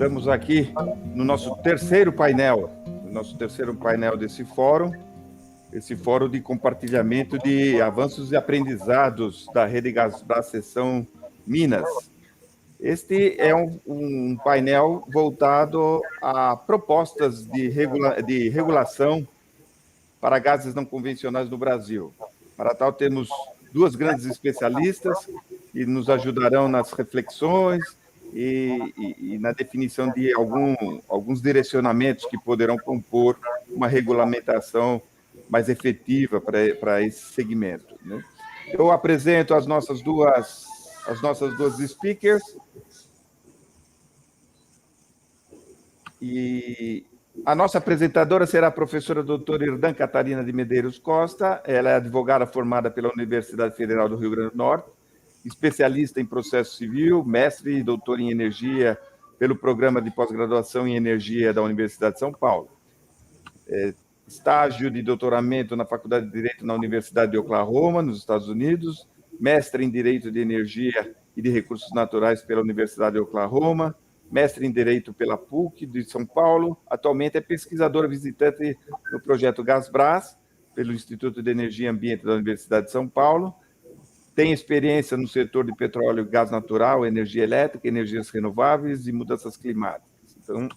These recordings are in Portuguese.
Estamos aqui no nosso terceiro painel desse fórum, esse fórum de compartilhamento de avanços e aprendizados da Rede Gasbras Seção Minas. Este é um painel voltado a propostas de regulação para gases não convencionais no Brasil. Para tal, temos duas grandes especialistas que nos ajudarão nas reflexões e na definição de alguns direcionamentos que poderão compor uma regulamentação mais efetiva para esse segmento, né? Eu apresento as nossas duas speakers e a nossa apresentadora será a professora doutora Irdan Catarina de Medeiros Costa. Ela é advogada formada pela Universidade Federal do Rio Grande do Norte, especialista em processo civil, mestre e doutora em energia pelo Programa de Pós-Graduação em Energia da Universidade de São Paulo. Estágio de doutoramento na Faculdade de Direito na Universidade de Oklahoma, nos Estados Unidos, mestre em Direito de Energia e de Recursos Naturais pela Universidade de Oklahoma, mestre em Direito pela PUC de São Paulo, atualmente é pesquisadora visitante no projeto Gasbras, pelo Instituto de Energia e Ambiente da Universidade de São Paulo, tem experiência no setor de petróleo, gás natural, energia elétrica, energias renováveis e mudanças climáticas. Então,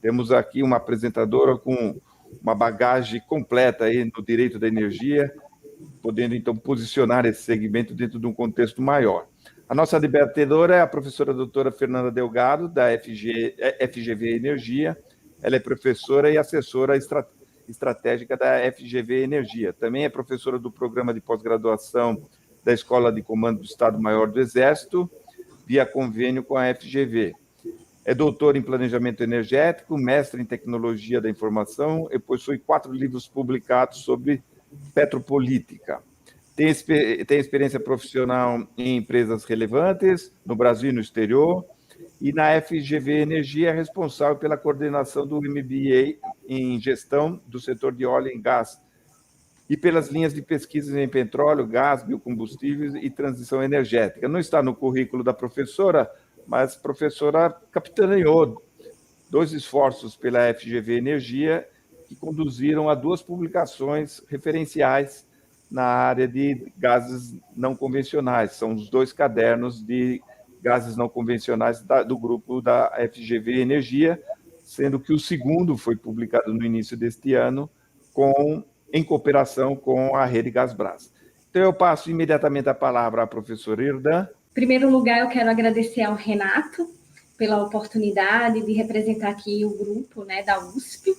temos aqui uma apresentadora com uma bagagem completa aí no direito da energia, podendo, então, posicionar esse segmento dentro de um contexto maior. A nossa debatedora é a professora doutora Fernanda Delgado, da FGV Energia. Ela é professora e assessora estratégica da FGV Energia. Também é professora do programa de pós-graduação da Escola de Comando do Estado-Maior do Exército, via convênio com a FGV. É doutor em Planejamento Energético, mestre em Tecnologia da Informação e possui 4 livros publicados sobre petropolítica. Tem experiência profissional em empresas relevantes, no Brasil e no exterior, e na FGV Energia é responsável pela coordenação do MBA em Gestão do Setor de Óleo e Gás, e pelas linhas de pesquisas em petróleo, gás, biocombustíveis e transição energética. Não está no currículo da professora, mas a professora capitaneou 2 esforços pela FGV Energia que conduziram a 2 publicações referenciais na área de gases não convencionais. São os 2 cadernos de gases não convencionais do grupo da FGV Energia, sendo que o segundo foi publicado no início deste ano em cooperação com a Rede Gasbras. Então, eu passo imediatamente a palavra à professora Irdan. Em primeiro lugar, eu quero agradecer ao Renato pela oportunidade de representar aqui o grupo, né, da USP.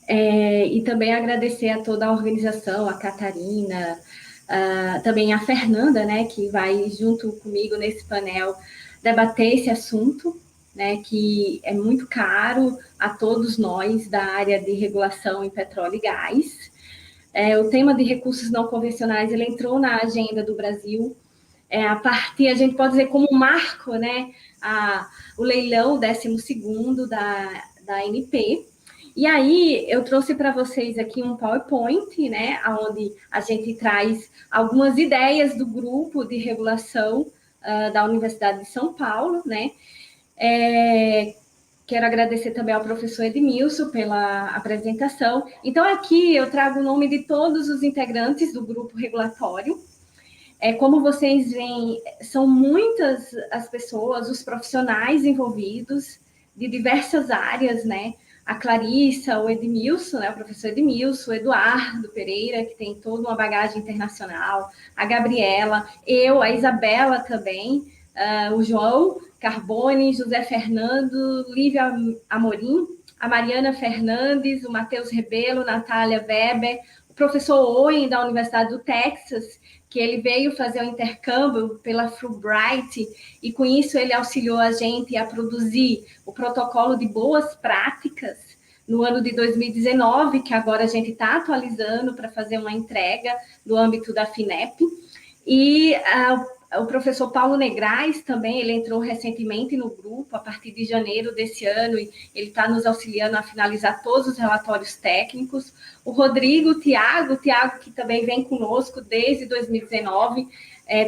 E também agradecer a toda a organização, a Catarina, também a Fernanda, né, que vai junto comigo nesse painel debater esse assunto, né, que é muito caro a todos nós da área de regulação em petróleo e gás. O tema de recursos não convencionais, ele entrou na agenda do Brasil, a gente pode dizer como um marco, né, o leilão 12º da ANP. E aí, eu trouxe para vocês aqui um PowerPoint, né, onde a gente traz algumas ideias do grupo de regulação da Universidade de São Paulo, né. Quero agradecer também ao professor Edmilson pela apresentação. Então, aqui eu trago o nome de todos os integrantes do grupo regulatório. Como vocês veem, são muitas as pessoas, os profissionais envolvidos de diversas áreas, né? A Clarissa, o Edmilson, né? O professor Edmilson, o Eduardo Pereira, que tem toda uma bagagem internacional, a Gabriela, a Isabela também, o João Carbone, José Fernando, Lívia Amorim, a Mariana Fernandes, o Matheus Rebelo, Natália Weber, o professor Owen, da Universidade do Texas, que ele veio fazer um intercâmbio pela Fulbright, e com isso ele auxiliou a gente a produzir o protocolo de boas práticas no ano de 2019, que agora a gente está atualizando para fazer uma entrega no âmbito da FINEP. E o professor Paulo Negrais também, ele entrou recentemente no grupo, a partir de janeiro desse ano, e ele está nos auxiliando a finalizar todos os relatórios técnicos. O Rodrigo, Tiago que também vem conosco desde 2019,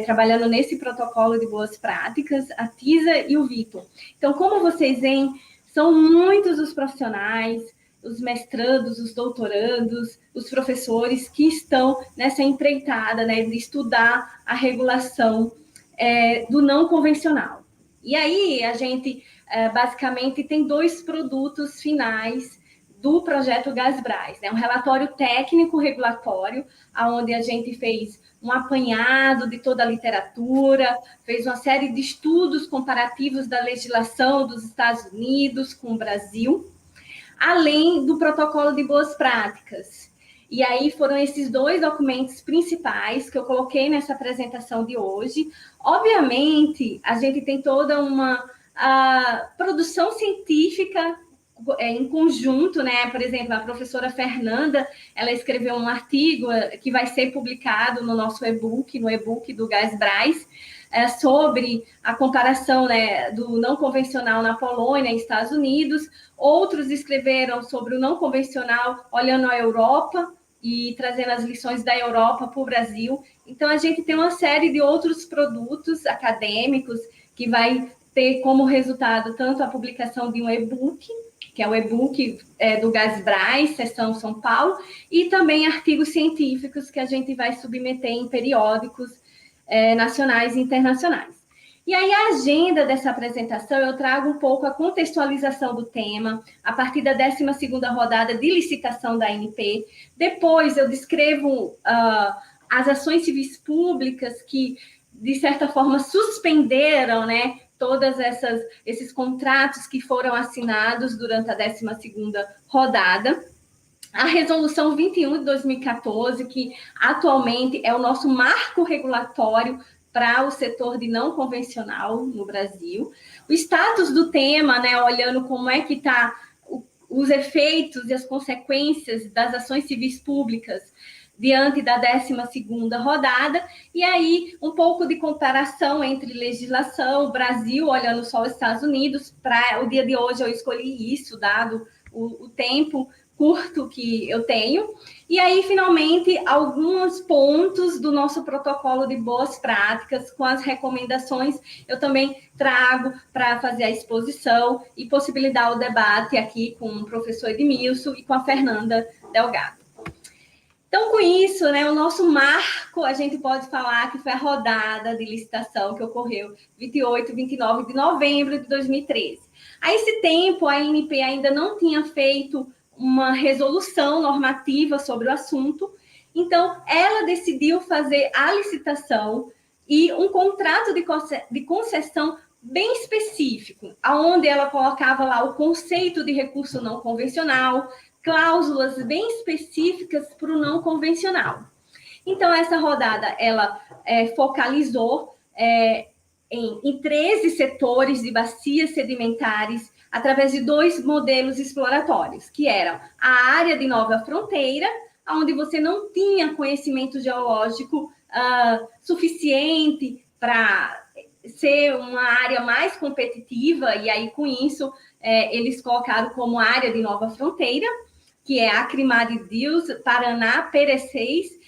trabalhando nesse protocolo de boas práticas, a Tisa e o Vitor. Então, como vocês veem, são muitos os profissionais, os mestrandos, os doutorandos, os professores que estão nessa empreitada, né, de estudar a regulação do não convencional. E aí a gente basicamente tem 2 produtos finais do projeto Gasbras, né? Um relatório técnico regulatório, onde a gente fez um apanhado de toda a literatura, fez uma série de estudos comparativos da legislação dos Estados Unidos com o Brasil, além do protocolo de boas práticas. E aí foram esses 2 documentos principais que eu coloquei nessa apresentação de hoje. Obviamente, a gente tem toda uma produção científica em conjunto, né? Por exemplo, a professora Fernanda, ela escreveu um artigo que vai ser publicado no nosso e-book, no e-book do Gasbras, sobre a comparação, né, do não convencional na Polônia e Estados Unidos. Outros escreveram sobre o não convencional olhando a Europa e trazendo as lições da Europa para o Brasil. Então, a gente tem uma série de outros produtos acadêmicos que vai ter como resultado tanto a publicação de um e-book, que é o e-book do Gasbras, seção São Paulo, e também artigos científicos que a gente vai submeter em periódicos nacionais e internacionais. E aí, a agenda dessa apresentação, eu trago um pouco a contextualização do tema, a partir da 12ª rodada de licitação da ANP. Depois, eu descrevo as ações civis públicas que, de certa forma, suspenderam, né, todos esses contratos que foram assinados durante a 12ª rodada. A Resolução 21 de 2014, que atualmente é o nosso marco regulatório para o setor de não convencional no Brasil. O status do tema, né, olhando como é que está os efeitos e as consequências das ações civis públicas diante da 12ª rodada, e aí um pouco de comparação entre legislação, o Brasil olhando só os Estados Unidos. Para o dia de hoje eu escolhi isso, dado o tempo curto que eu tenho. E aí, finalmente, alguns pontos do nosso protocolo de boas práticas, com as recomendações, eu também trago para fazer a exposição e possibilitar o debate aqui com o professor Edmilson e com a Fernanda Delgado. Então, com isso, né, o nosso marco, a gente pode falar que foi a rodada de licitação que ocorreu 28 e 29 de novembro de 2013. A esse tempo, a ANP ainda não tinha feito uma resolução normativa sobre o assunto, então ela decidiu fazer a licitação e um contrato de concessão bem específico, onde ela colocava lá o conceito de recurso não convencional, cláusulas bem específicas para o não convencional. Então, essa rodada, ela focalizou em 13 setores de bacias sedimentares, através de 2 modelos exploratórios, que eram a área de nova fronteira, onde você não tinha conhecimento geológico suficiente para ser uma área mais competitiva, e aí, com isso, eles colocaram como área de nova fronteira, que é Acre-Marideus, Paraná, Perecês,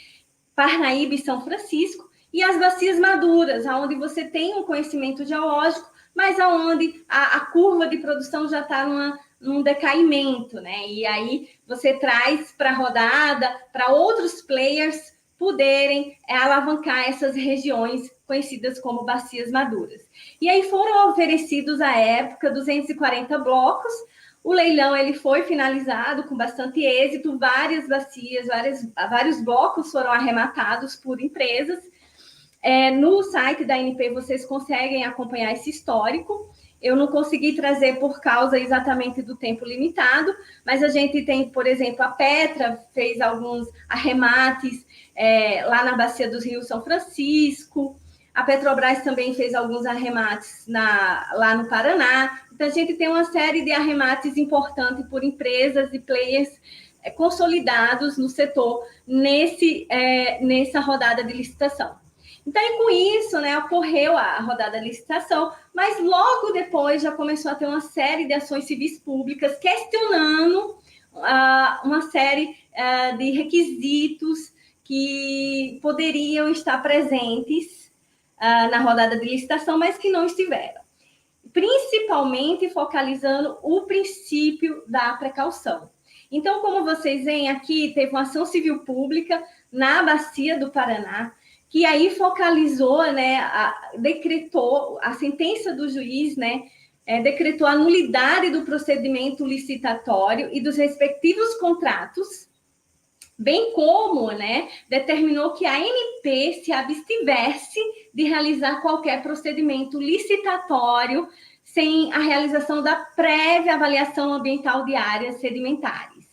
Parnaíba e São Francisco, e as bacias maduras, onde você tem um conhecimento geológico, mas aonde a curva de produção já está num decaimento, né? E aí você traz para a rodada, para outros players poderem alavancar essas regiões conhecidas como bacias maduras. E aí foram oferecidos, à época, 240 blocos. O leilão ele foi finalizado com bastante êxito, várias bacias, vários blocos foram arrematados por empresas. No site da ANP vocês conseguem acompanhar esse histórico. Eu não consegui trazer por causa exatamente do tempo limitado, mas a gente tem, por exemplo, a Petra fez alguns arremates lá na Bacia dos Rios São Francisco, a Petrobras também fez alguns arremates lá no Paraná. Então, a gente tem uma série de arremates importantes por empresas e players consolidados no setor nessa rodada de licitação. Então, e com isso, né, ocorreu a rodada de licitação, mas logo depois já começou a ter uma série de ações civis públicas questionando uma série de requisitos que poderiam estar presentes na rodada de licitação, mas que não estiveram. Principalmente focalizando o princípio da precaução. Então, como vocês veem aqui, teve uma ação civil pública na Bacia do Paraná, que aí focalizou, né, decretou a sentença do juiz, né, decretou a nulidade do procedimento licitatório e dos respectivos contratos, bem como, né, determinou que a ANP se abstivesse de realizar qualquer procedimento licitatório sem a realização da prévia avaliação ambiental de áreas sedimentares.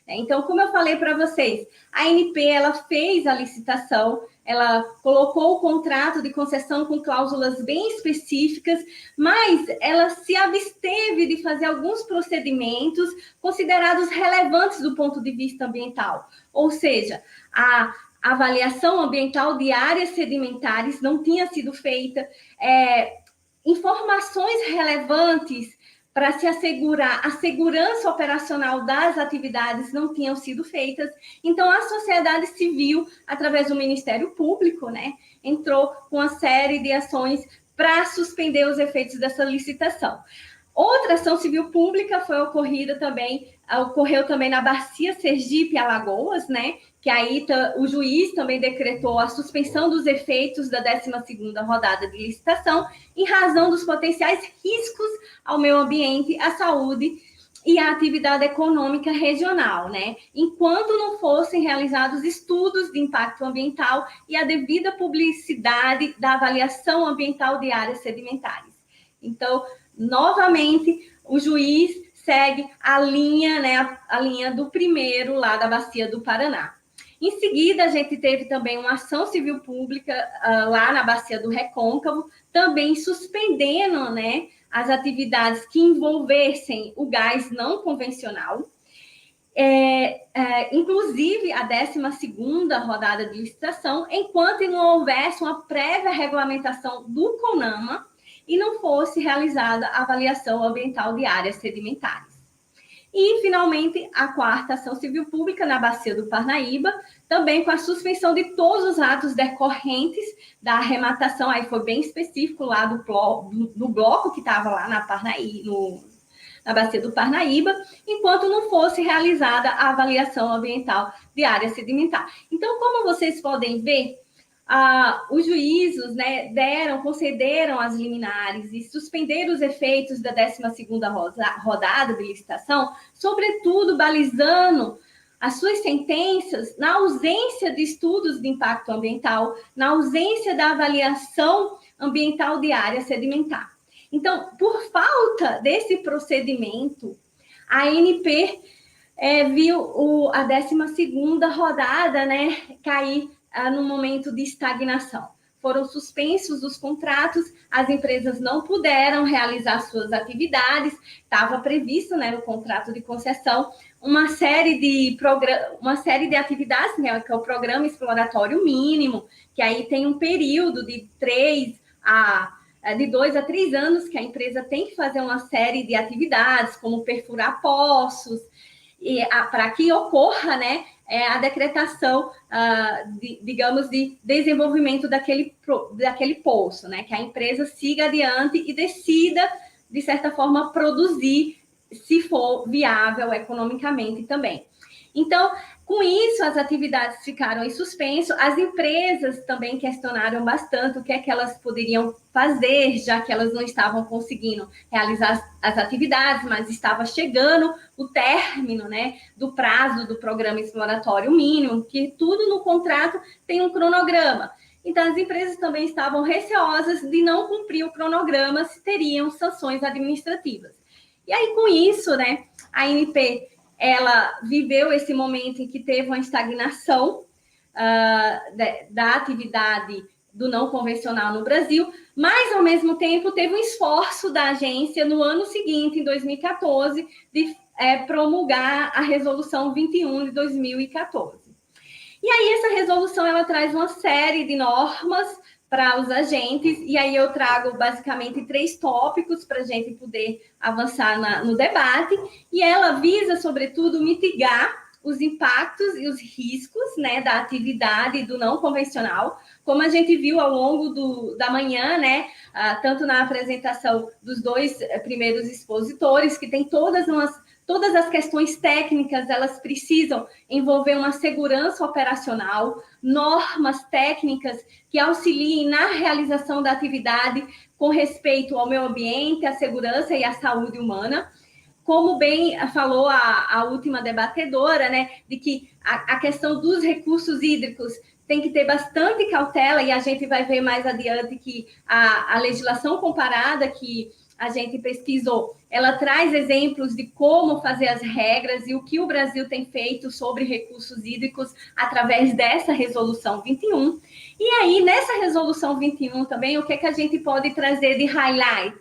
Então, como eu falei para vocês, a ANP ela fez a licitação, ela colocou o contrato de concessão com cláusulas bem específicas, mas ela se absteve de fazer alguns procedimentos considerados relevantes do ponto de vista ambiental. Ou seja, a avaliação ambiental de áreas sedimentares não tinha sido feita, informações relevantes para se assegurar a segurança operacional das atividades não tinham sido feitas. Então, a sociedade civil, através do Ministério Público, né, entrou com uma série de ações para suspender os efeitos dessa licitação. Outra ação civil pública ocorreu também na Bacia Sergipe-Alagoas, né? Que aí o juiz também decretou a suspensão dos efeitos da 12ª rodada de licitação em razão dos potenciais riscos ao meio ambiente, à saúde e à atividade econômica regional, né? Enquanto não fossem realizados estudos de impacto ambiental e a devida publicidade da avaliação ambiental de áreas sedimentares. Então, novamente, o juiz segue a linha, né, a linha do primeiro lá da Bacia do Paraná. Em seguida, a gente teve também uma ação civil pública lá na Bacia do Recôncavo, também suspendendo, né, as atividades que envolvessem o gás não convencional. Inclusive a 12ª rodada de licitação, enquanto não houvesse uma prévia regulamentação do CONAMA e não fosse realizada a avaliação ambiental de áreas sedimentares. E, finalmente, a 4ª ação civil pública na Bacia do Parnaíba, também com a suspensão de todos os atos decorrentes da arrematação, aí foi bem específico lá do bloco que estava lá na Bacia do Parnaíba, enquanto não fosse realizada a avaliação ambiental de área sedimentar. Então, como vocês podem ver, os juízos, né, concederam as liminares e suspenderam os efeitos da 12ª rodada de licitação, sobretudo balizando as suas sentenças na ausência de estudos de impacto ambiental, na ausência da avaliação ambiental de área sedimentar. Então, por falta desse procedimento, a ANP viu a 12ª rodada, né, cair no momento de estagnação. Foram suspensos os contratos, as empresas não puderam realizar suas atividades, estava previsto, né, no contrato de concessão uma série de atividades, né, que é o programa exploratório mínimo, que aí tem um período de 2 a 3 anos que a empresa tem que fazer uma série de atividades, como perfurar poços, para que ocorra, né, a decretação, de desenvolvimento daquele poço, né, que a empresa siga adiante e decida, de certa forma, produzir, se for viável economicamente também. Então, com isso, as atividades ficaram em suspenso, as empresas também questionaram bastante o que é que elas poderiam fazer, já que elas não estavam conseguindo realizar as atividades, mas estava chegando o término, né, do prazo do programa exploratório mínimo, que tudo no contrato tem um cronograma. Então, as empresas também estavam receosas de não cumprir o cronograma, se teriam sanções administrativas. E aí, com isso, né, a ANP ela viveu esse momento em que teve uma estagnação da atividade do não convencional no Brasil, mas, ao mesmo tempo, teve um esforço da agência no ano seguinte, em 2014, de promulgar a Resolução 21 de 2014. E aí, essa resolução ela traz uma série de normas para os agentes, e aí eu trago basicamente 3 tópicos para a gente poder avançar no debate, e ela visa, sobretudo, mitigar os impactos e os riscos, né, da atividade do não convencional, como a gente viu ao longo da manhã, né, tanto na apresentação dos 2 primeiros expositores, que tem todas as questões técnicas, elas precisam envolver uma segurança operacional, normas técnicas que auxiliem na realização da atividade com respeito ao meio ambiente, à segurança e à saúde humana. Como bem falou a última debatedora, né, de que a questão dos recursos hídricos tem que ter bastante cautela, e a gente vai ver mais adiante que a legislação comparada que a gente pesquisou, ela traz exemplos de como fazer as regras e o que o Brasil tem feito sobre recursos hídricos através dessa resolução 21. E aí, nessa resolução 21 também, o que é que a gente pode trazer de highlight?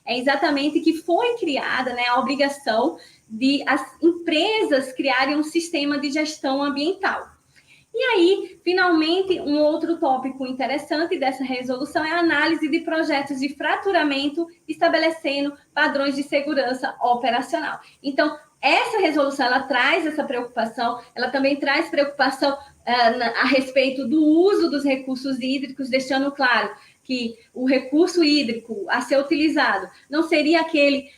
É exatamente que foi criada, né, a obrigação de as empresas criarem um sistema de gestão ambiental. E aí, finalmente, um outro tópico interessante dessa resolução é a análise de projetos de fraturamento, estabelecendo padrões de segurança operacional. Então, essa resolução, ela traz essa preocupação, ela também traz preocupação a respeito do uso dos recursos hídricos, deixando claro que o recurso hídrico a ser utilizado não seria aquele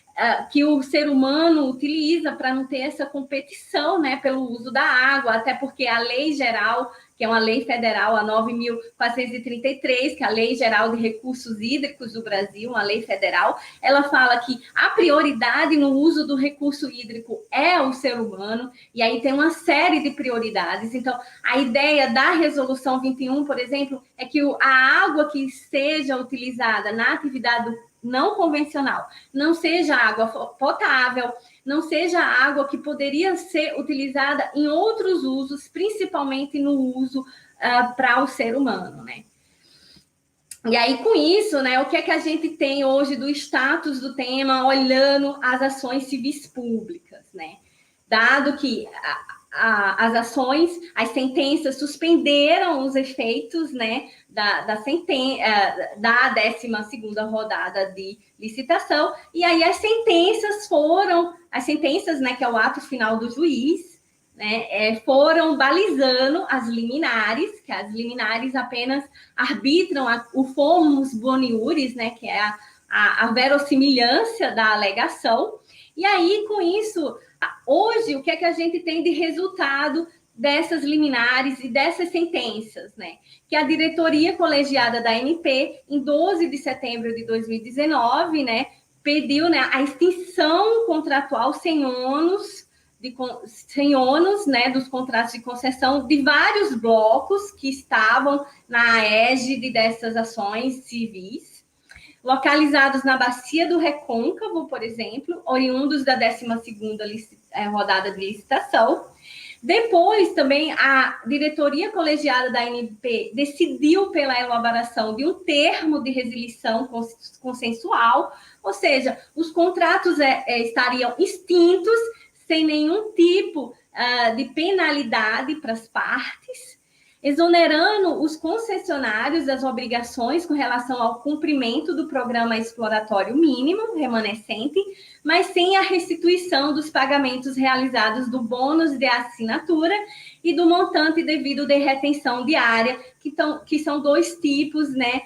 que o ser humano utiliza para não ter essa competição, né, pelo uso da água, até porque a lei geral, que é uma lei federal, a 9.433, que é a Lei Geral de Recursos Hídricos do Brasil, uma lei federal, ela fala que a prioridade no uso do recurso hídrico é o ser humano, e aí tem uma série de prioridades. Então, a ideia da Resolução 21, por exemplo, é que a água que seja utilizada na atividade não convencional não seja água potável, não seja água que poderia ser utilizada em outros usos, principalmente no uso para o ser humano, né? E aí, com isso, né, o que é que a gente tem hoje do status do tema, olhando as ações civis públicas, né? Dado que as ações, as sentenças suspenderam os efeitos, né, da 12ª rodada de licitação, e aí as sentenças, né, que é o ato final do juiz, né, foram balizando as liminares, que as liminares apenas arbitram o formus boniuris, né, que é a verossimilhança da alegação. E aí, com isso, hoje, o que é que a gente tem de resultado dessas liminares e dessas sentenças, né? Que a diretoria colegiada da ANP, em 12 de setembro de 2019, né, pediu, né, a extinção contratual sem ônus, né, dos contratos de concessão de vários blocos que estavam na égide dessas ações civis, localizados na Bacia do Recôncavo, por exemplo, oriundos da 12ª rodada de licitação. Depois, também, a diretoria colegiada da ANP decidiu pela elaboração de um termo de resilição consensual, ou seja, os contratos estariam extintos, sem nenhum tipo de penalidade para as partes, exonerando os concessionários das obrigações com relação ao cumprimento do programa exploratório mínimo remanescente, mas sem a restituição dos pagamentos realizados do bônus de assinatura e do montante devido de retenção diária, que são 2 tipos, né,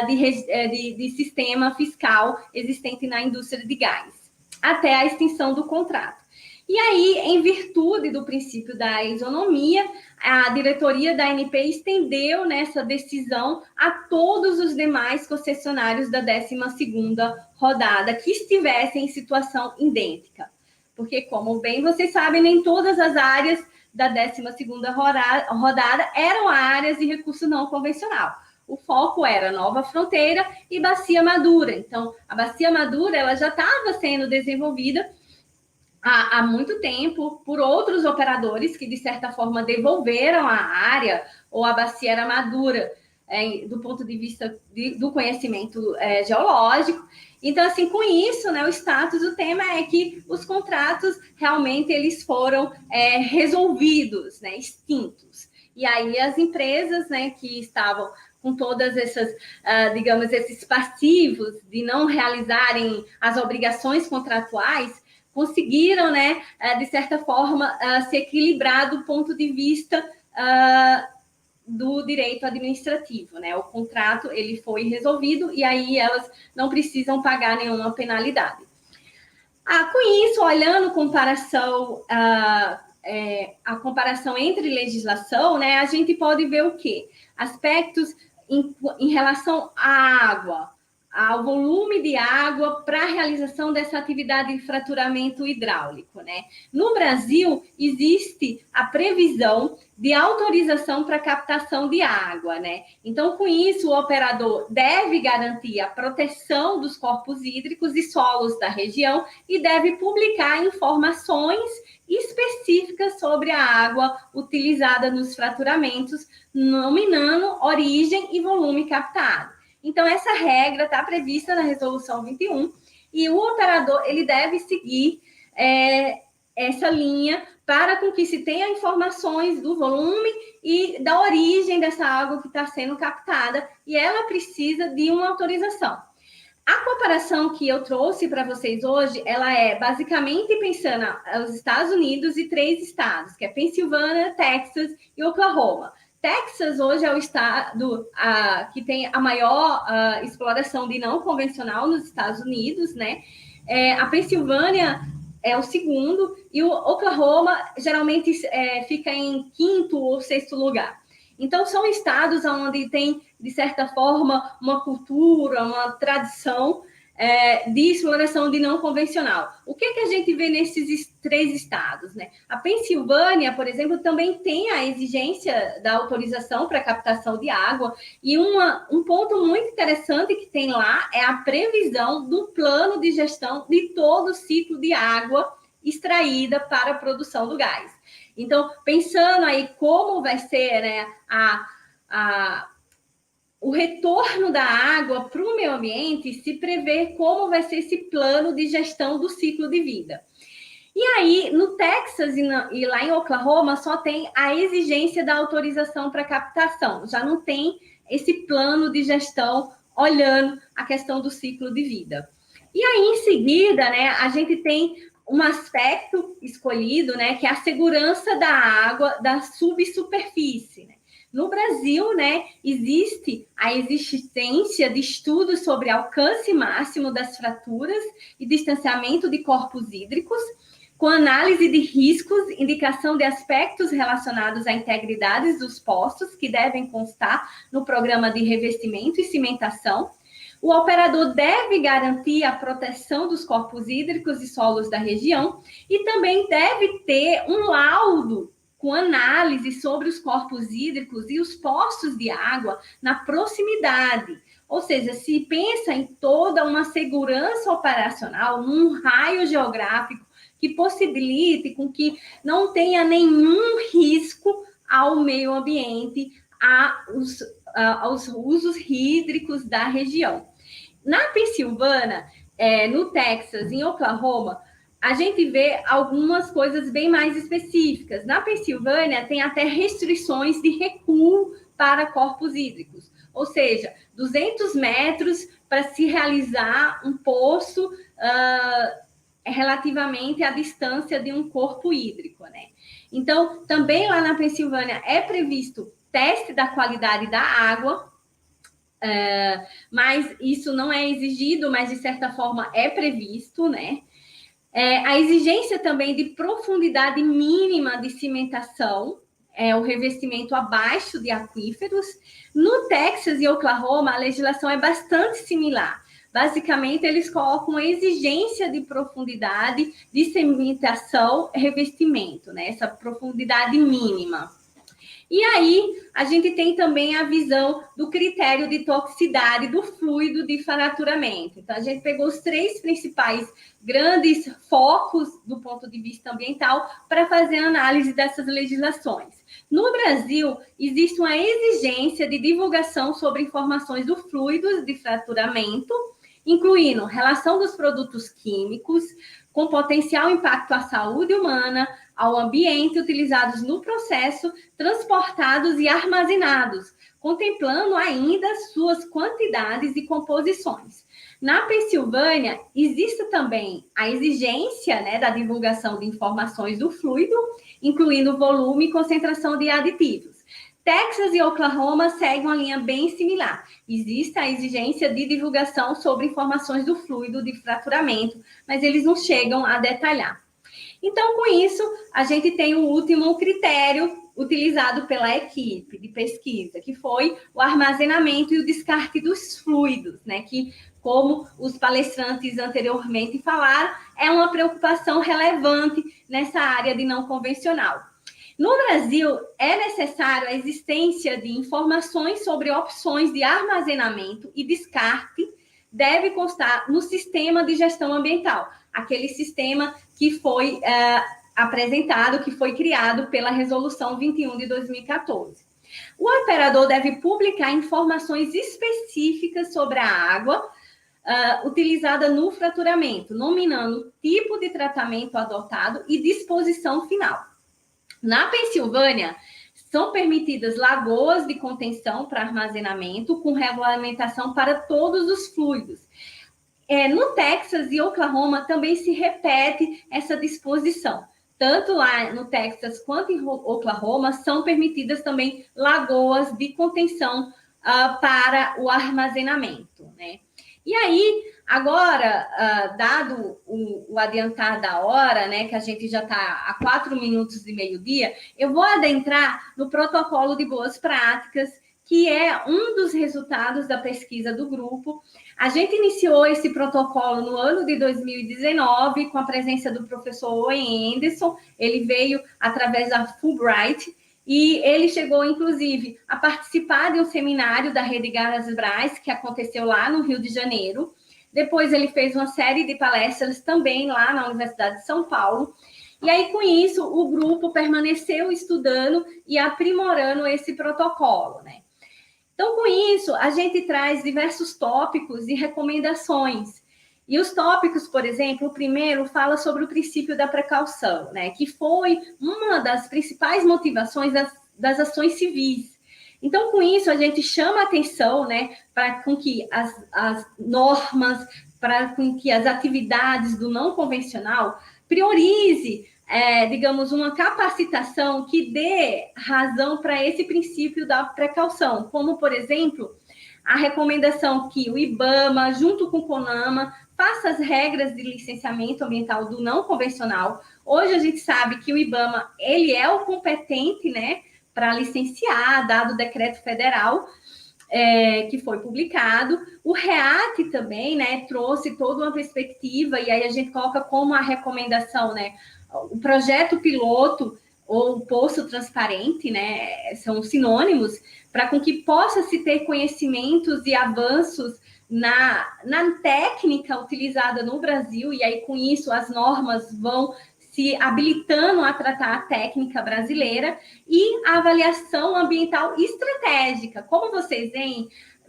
de sistema fiscal existente na indústria de gás, até a extinção do contrato. E aí, em virtude do princípio da isonomia, a diretoria da ANP estendeu nessa decisão a todos os demais concessionários da 12ª rodada que estivessem em situação idêntica. Porque, como bem vocês sabem, nem todas as áreas da 12ª rodada eram áreas de recurso não convencional. O foco era Nova Fronteira e Bacia Madura. Então, a Bacia Madura ela já estava sendo desenvolvida há muito tempo por outros operadores que, de certa forma, devolveram a área, ou a bacia era madura, do ponto de vista do conhecimento geológico. Então, assim, com isso, né, o status do tema é que os contratos realmente eles foram resolvidos, né, extintos. E aí as empresas, né, que estavam com todas essas, digamos, esses passivos de não realizarem as obrigações contratuais, conseguiram, né, de certa forma, se equilibrar do ponto de vista do direito administrativo, né? O contrato ele foi resolvido e aí elas não precisam pagar nenhuma penalidade. Com isso, olhando a comparação entre legislação, né, a gente pode ver o quê? Aspectos em relação à água, ao volume de água para a realização dessa atividade de fraturamento hidráulico, né? No Brasil, existe a previsão de autorização para captação de água, né? Então, com isso, o operador deve garantir a proteção dos corpos hídricos e solos da região e deve publicar informações específicas sobre a água utilizada nos fraturamentos, nominando origem e volume captado. Então, essa regra está prevista na Resolução 21 e o operador ele deve seguir essa linha para com que se tenha informações do volume e da origem dessa água que está sendo captada e ela precisa de uma autorização. A comparação que eu trouxe para vocês hoje, ela é basicamente pensando os Estados Unidos e 3 estados, que é Pensilvânia, Texas e Oklahoma. Texas hoje é o estado que tem a maior exploração de não convencional nos Estados Unidos, né? A Pensilvânia é o segundo e o Oklahoma geralmente fica em 5º ou 6º lugar. Então, são estados onde tem, de certa forma, uma cultura, uma tradição de exploração de não convencional. O que a gente vê nesses 3 estados, né? A Pensilvânia, por exemplo, também tem a exigência da autorização para captação de água, e um ponto muito interessante que tem lá é a previsão do plano de gestão de todo o ciclo de água extraída para a produção do gás. Então, pensando aí como vai ser, né, o retorno da água para o meio ambiente, se prevê como vai ser esse plano de gestão do ciclo de vida. E aí, no Texas e lá em Oklahoma, só tem a exigência da autorização para captação, já não tem esse plano de gestão olhando a questão do ciclo de vida. E aí, em seguida, né, a gente tem um aspecto escolhido, né, que é a segurança da água da subsuperfície, né? No Brasil, né, existe a existência de estudos sobre alcance máximo das fraturas e distanciamento de corpos hídricos, com análise de riscos, indicação de aspectos relacionados à integridade dos poços, que devem constar no programa de revestimento e cimentação. O operador deve garantir a proteção dos corpos hídricos e solos da região e também deve ter um laudo com análise sobre os corpos hídricos e os poços de água na proximidade. Ou seja, se pensa em toda uma segurança operacional, num raio geográfico que possibilite com que não tenha nenhum risco ao meio ambiente, aos usos hídricos da região. Na Pensilvânia, no Texas, em Oklahoma, a gente vê algumas coisas bem mais específicas. Na Pensilvânia, tem até restrições de recuo para corpos hídricos, ou seja, 200 metros para se realizar um poço relativamente à distância de um corpo hídrico, né? Então, também lá na Pensilvânia é previsto teste da qualidade da água, mas isso não é exigido, mas de certa forma é previsto, né? A exigência também de profundidade mínima de cimentação, o revestimento abaixo de aquíferos. No Texas e Oklahoma, a legislação é bastante similar. Basicamente, eles colocam a exigência de profundidade de cimentação e revestimento, né? Essa profundidade mínima. E aí, a gente tem também a visão do critério de toxicidade do fluido de fraturamento. Então, a gente pegou os 3 principais grandes focos do ponto de vista ambiental para fazer a análise dessas legislações. No Brasil, existe uma exigência de divulgação sobre informações do fluido de fraturamento, incluindo relação dos produtos químicos, com potencial impacto à saúde humana, ao ambiente utilizados no processo, transportados e armazenados, contemplando ainda suas quantidades e composições. Na Pensilvânia, existe também a exigência, né, da divulgação de informações do fluido, incluindo volume e concentração de aditivos. Texas e Oklahoma seguem uma linha bem similar. Existe a exigência de divulgação sobre informações do fluido de fraturamento, mas eles não chegam a detalhar. Então, com isso, a gente tem o último critério utilizado pela equipe de pesquisa, que foi o armazenamento e o descarte dos fluidos, né? Que, como os palestrantes anteriormente falaram, é uma preocupação relevante nessa área de não convencional. No Brasil, é necessário a existência de informações sobre opções de armazenamento e descarte, deve constar no sistema de gestão ambiental, aquele sistema que foi apresentado, que foi criado pela Resolução 21 de 2014. O operador deve publicar informações específicas sobre a água utilizada no fraturamento, nominando tipo de tratamento adotado e disposição final. Na Pensilvânia, são permitidas lagoas de contenção para armazenamento, com regulamentação para todos os fluidos. No Texas e Oklahoma também se repete essa disposição. Tanto lá no Texas quanto em Oklahoma são permitidas também lagoas de contenção para o armazenamento, né? E aí, agora, dado o adiantar da hora, né, que a gente já está a 4 minutos de meio-dia, eu vou adentrar no protocolo de boas práticas, que é um dos resultados da pesquisa do grupo. A gente iniciou esse protocolo no ano de 2019, com a presença do professor Owen Anderson. Ele veio através da Fulbright, e ele chegou, inclusive, a participar de um seminário da Rede Garras-Brás, que aconteceu lá no Rio de Janeiro. Depois ele fez uma série de palestras também lá na Universidade de São Paulo. E aí, com isso, o grupo permaneceu estudando e aprimorando esse protocolo, né? Então, com isso, a gente traz diversos tópicos e recomendações. E os tópicos, por exemplo, o primeiro fala sobre o princípio da precaução, né? Que foi uma das principais motivações das ações civis. Então, com isso, a gente chama a atenção, né, para com que as normas, para com que as atividades do não convencional priorize, digamos, uma capacitação que dê razão para esse princípio da precaução, como, por exemplo, a recomendação que o IBAMA, junto com o CONAMA, faça as regras de licenciamento ambiental do não convencional. Hoje a gente sabe que o IBAMA, ele é o competente, né, para licenciar, dado o decreto federal que foi publicado. O REAT também, né, trouxe toda uma perspectiva, e aí a gente coloca como a recomendação, né, o projeto piloto ou o poço transparente, né, são sinônimos, para com que possa se ter conhecimentos e avanços na técnica utilizada no Brasil, e aí com isso as normas vão se habilitando a tratar a técnica brasileira, e a avaliação ambiental estratégica. Como vocês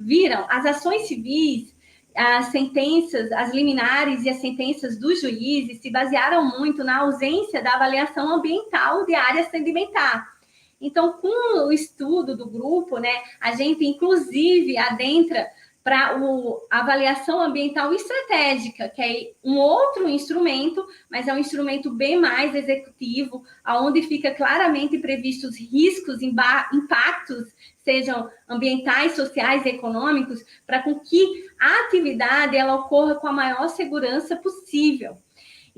viram, as ações civis, as sentenças, as liminares e as sentenças dos juízes se basearam muito na ausência da avaliação ambiental de área sedimentar. Então, com o estudo do grupo, né, a gente, inclusive, adentra para a avaliação ambiental estratégica, que é um outro instrumento, mas é um instrumento bem mais executivo, onde fica claramente previstos riscos, impactos, sejam ambientais, sociais e econômicos, para com que a atividade ela ocorra com a maior segurança possível.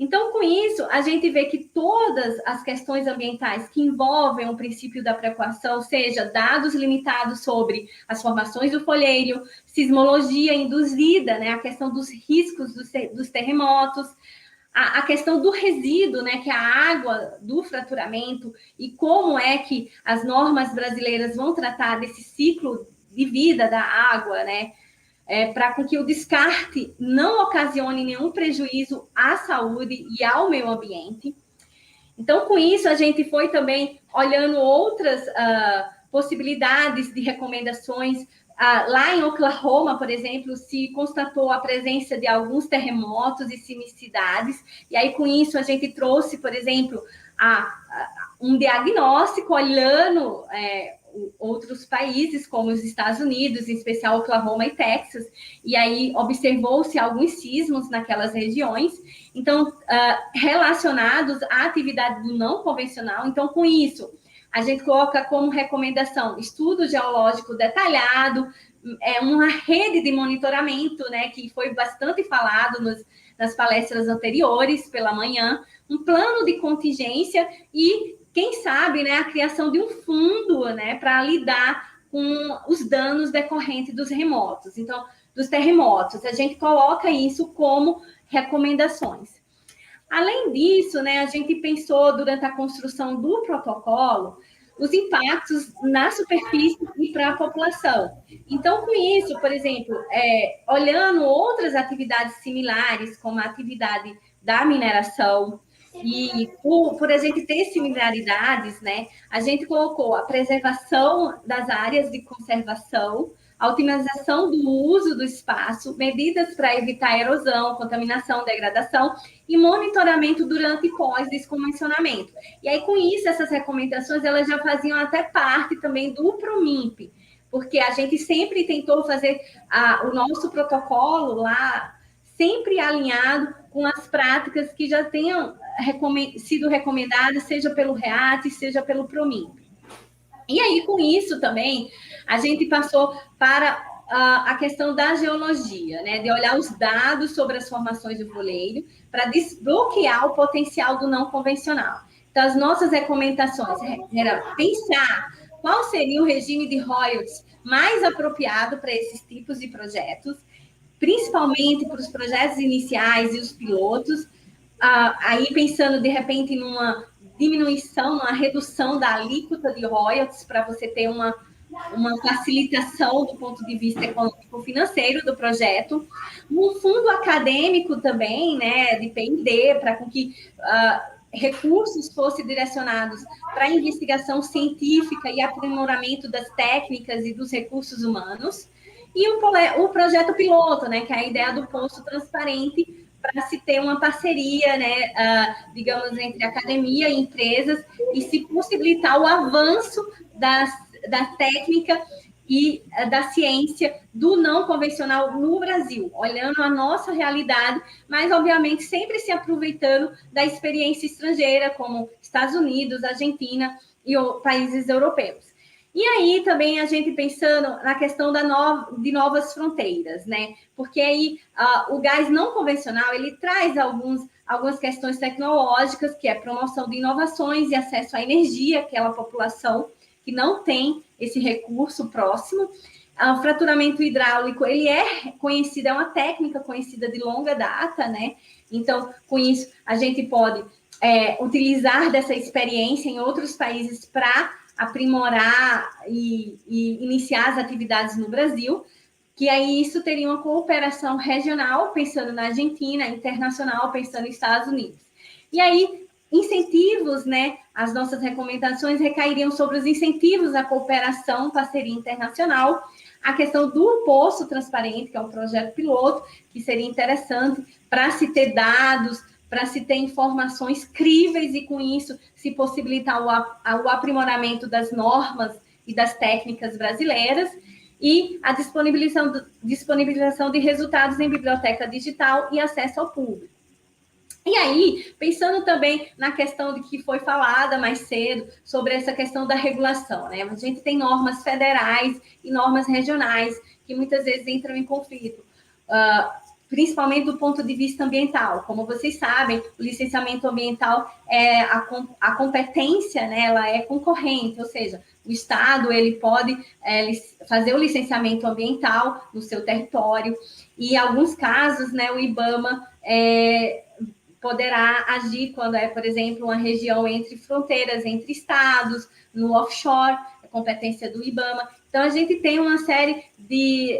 Então, com isso, a gente vê que todas as questões ambientais que envolvem o princípio da precaução, seja dados limitados sobre as formações do folheiro, sismologia induzida, né, a questão dos riscos dos terremotos, a questão do resíduo, né, que é a água do fraturamento, e como é que as normas brasileiras vão tratar desse ciclo de vida da água, né, para que o descarte não ocasione nenhum prejuízo à saúde e ao meio ambiente. Então, com isso, a gente foi também olhando outras possibilidades de recomendações. Lá em Oklahoma, por exemplo, se constatou a presença de alguns terremotos e sismicidades, e aí, com isso, a gente trouxe, por exemplo, um diagnóstico olhando outros países, como os Estados Unidos, em especial Oklahoma e Texas, e aí observou-se alguns sismos naquelas regiões, então, relacionados à atividade do não convencional. Então, com isso, a gente coloca como recomendação estudo geológico detalhado, uma rede de monitoramento, né, que foi bastante falado nas palestras anteriores pela manhã, um plano de contingência e, quem sabe, né, a criação de um fundo, né, para lidar com os danos decorrentes dos terremotos. Então, dos terremotos, a gente coloca isso como recomendações. Além disso, né, a gente pensou durante a construção do protocolo os impactos na superfície e para a população. Então, com isso, por exemplo, olhando outras atividades similares, como a atividade da mineração, e por a gente ter similaridades, né, a gente colocou a preservação das áreas de conservação, a otimização do uso do espaço, medidas para evitar erosão, contaminação, degradação e monitoramento durante e pós-desconvencionamento. E aí, com isso, essas recomendações, elas já faziam até parte também do PROMIMP, porque a gente sempre tentou fazer o nosso protocolo lá, sempre alinhado com as práticas que já tenham sido recomendadas, seja pelo REAT, seja pelo PROMIMP. E aí, com isso também, a gente passou para a questão da geologia, né? De olhar os dados sobre as formações do voleiro para desbloquear o potencial do não convencional. Então, as nossas recomendações era pensar qual seria o regime de royalties mais apropriado para esses tipos de projetos, principalmente para os projetos iniciais e os pilotos, aí pensando, de repente, numa diminuição, uma redução da alíquota de royalties para você ter uma facilitação do ponto de vista econômico-financeiro do projeto, um fundo acadêmico também, né, de P&D, para que recursos fossem direcionados para a investigação científica e aprimoramento das técnicas e dos recursos humanos, e o projeto piloto, né, que é a ideia do poço transparente, para se ter uma parceria, né, digamos, entre academia e empresas, e se possibilitar o avanço da técnica e da ciência do não convencional no Brasil, olhando a nossa realidade, mas, obviamente, sempre se aproveitando da experiência estrangeira, como Estados Unidos, Argentina e países europeus. E aí também a gente pensando na questão de novas fronteiras, né? Porque aí o gás não convencional, ele traz algumas questões tecnológicas, que é promoção de inovações e acesso à energia, aquela população que não tem esse recurso próximo. O fraturamento hidráulico, ele é conhecido, é uma técnica conhecida de longa data, né? Então, com isso, a gente pode utilizar dessa experiência em outros países para aprimorar e iniciar as atividades no Brasil, que aí isso teria uma cooperação regional, pensando na Argentina, internacional, pensando nos Estados Unidos. E aí, incentivos, né? As nossas recomendações recairiam sobre os incentivos à cooperação, parceria internacional, a questão do Poço Transparente, que é um projeto piloto, que seria interessante para se ter dados, para se ter informações críveis e, com isso, se possibilitar o aprimoramento das normas e das técnicas brasileiras, e a disponibilização de resultados em biblioteca digital e acesso ao público. E aí, pensando também na questão de que foi falada mais cedo, sobre essa questão da regulação, né? A gente tem normas federais e normas regionais que muitas vezes entram em conflito, principalmente do ponto de vista ambiental. Como vocês sabem, o licenciamento ambiental é a competência, né, ela é concorrente, ou seja, o Estado ele pode fazer o licenciamento ambiental no seu território, e em alguns casos, né, o IBAMA poderá agir quando por exemplo, uma região entre fronteiras, entre estados, no offshore, a competência do IBAMA. Então, a gente tem uma série de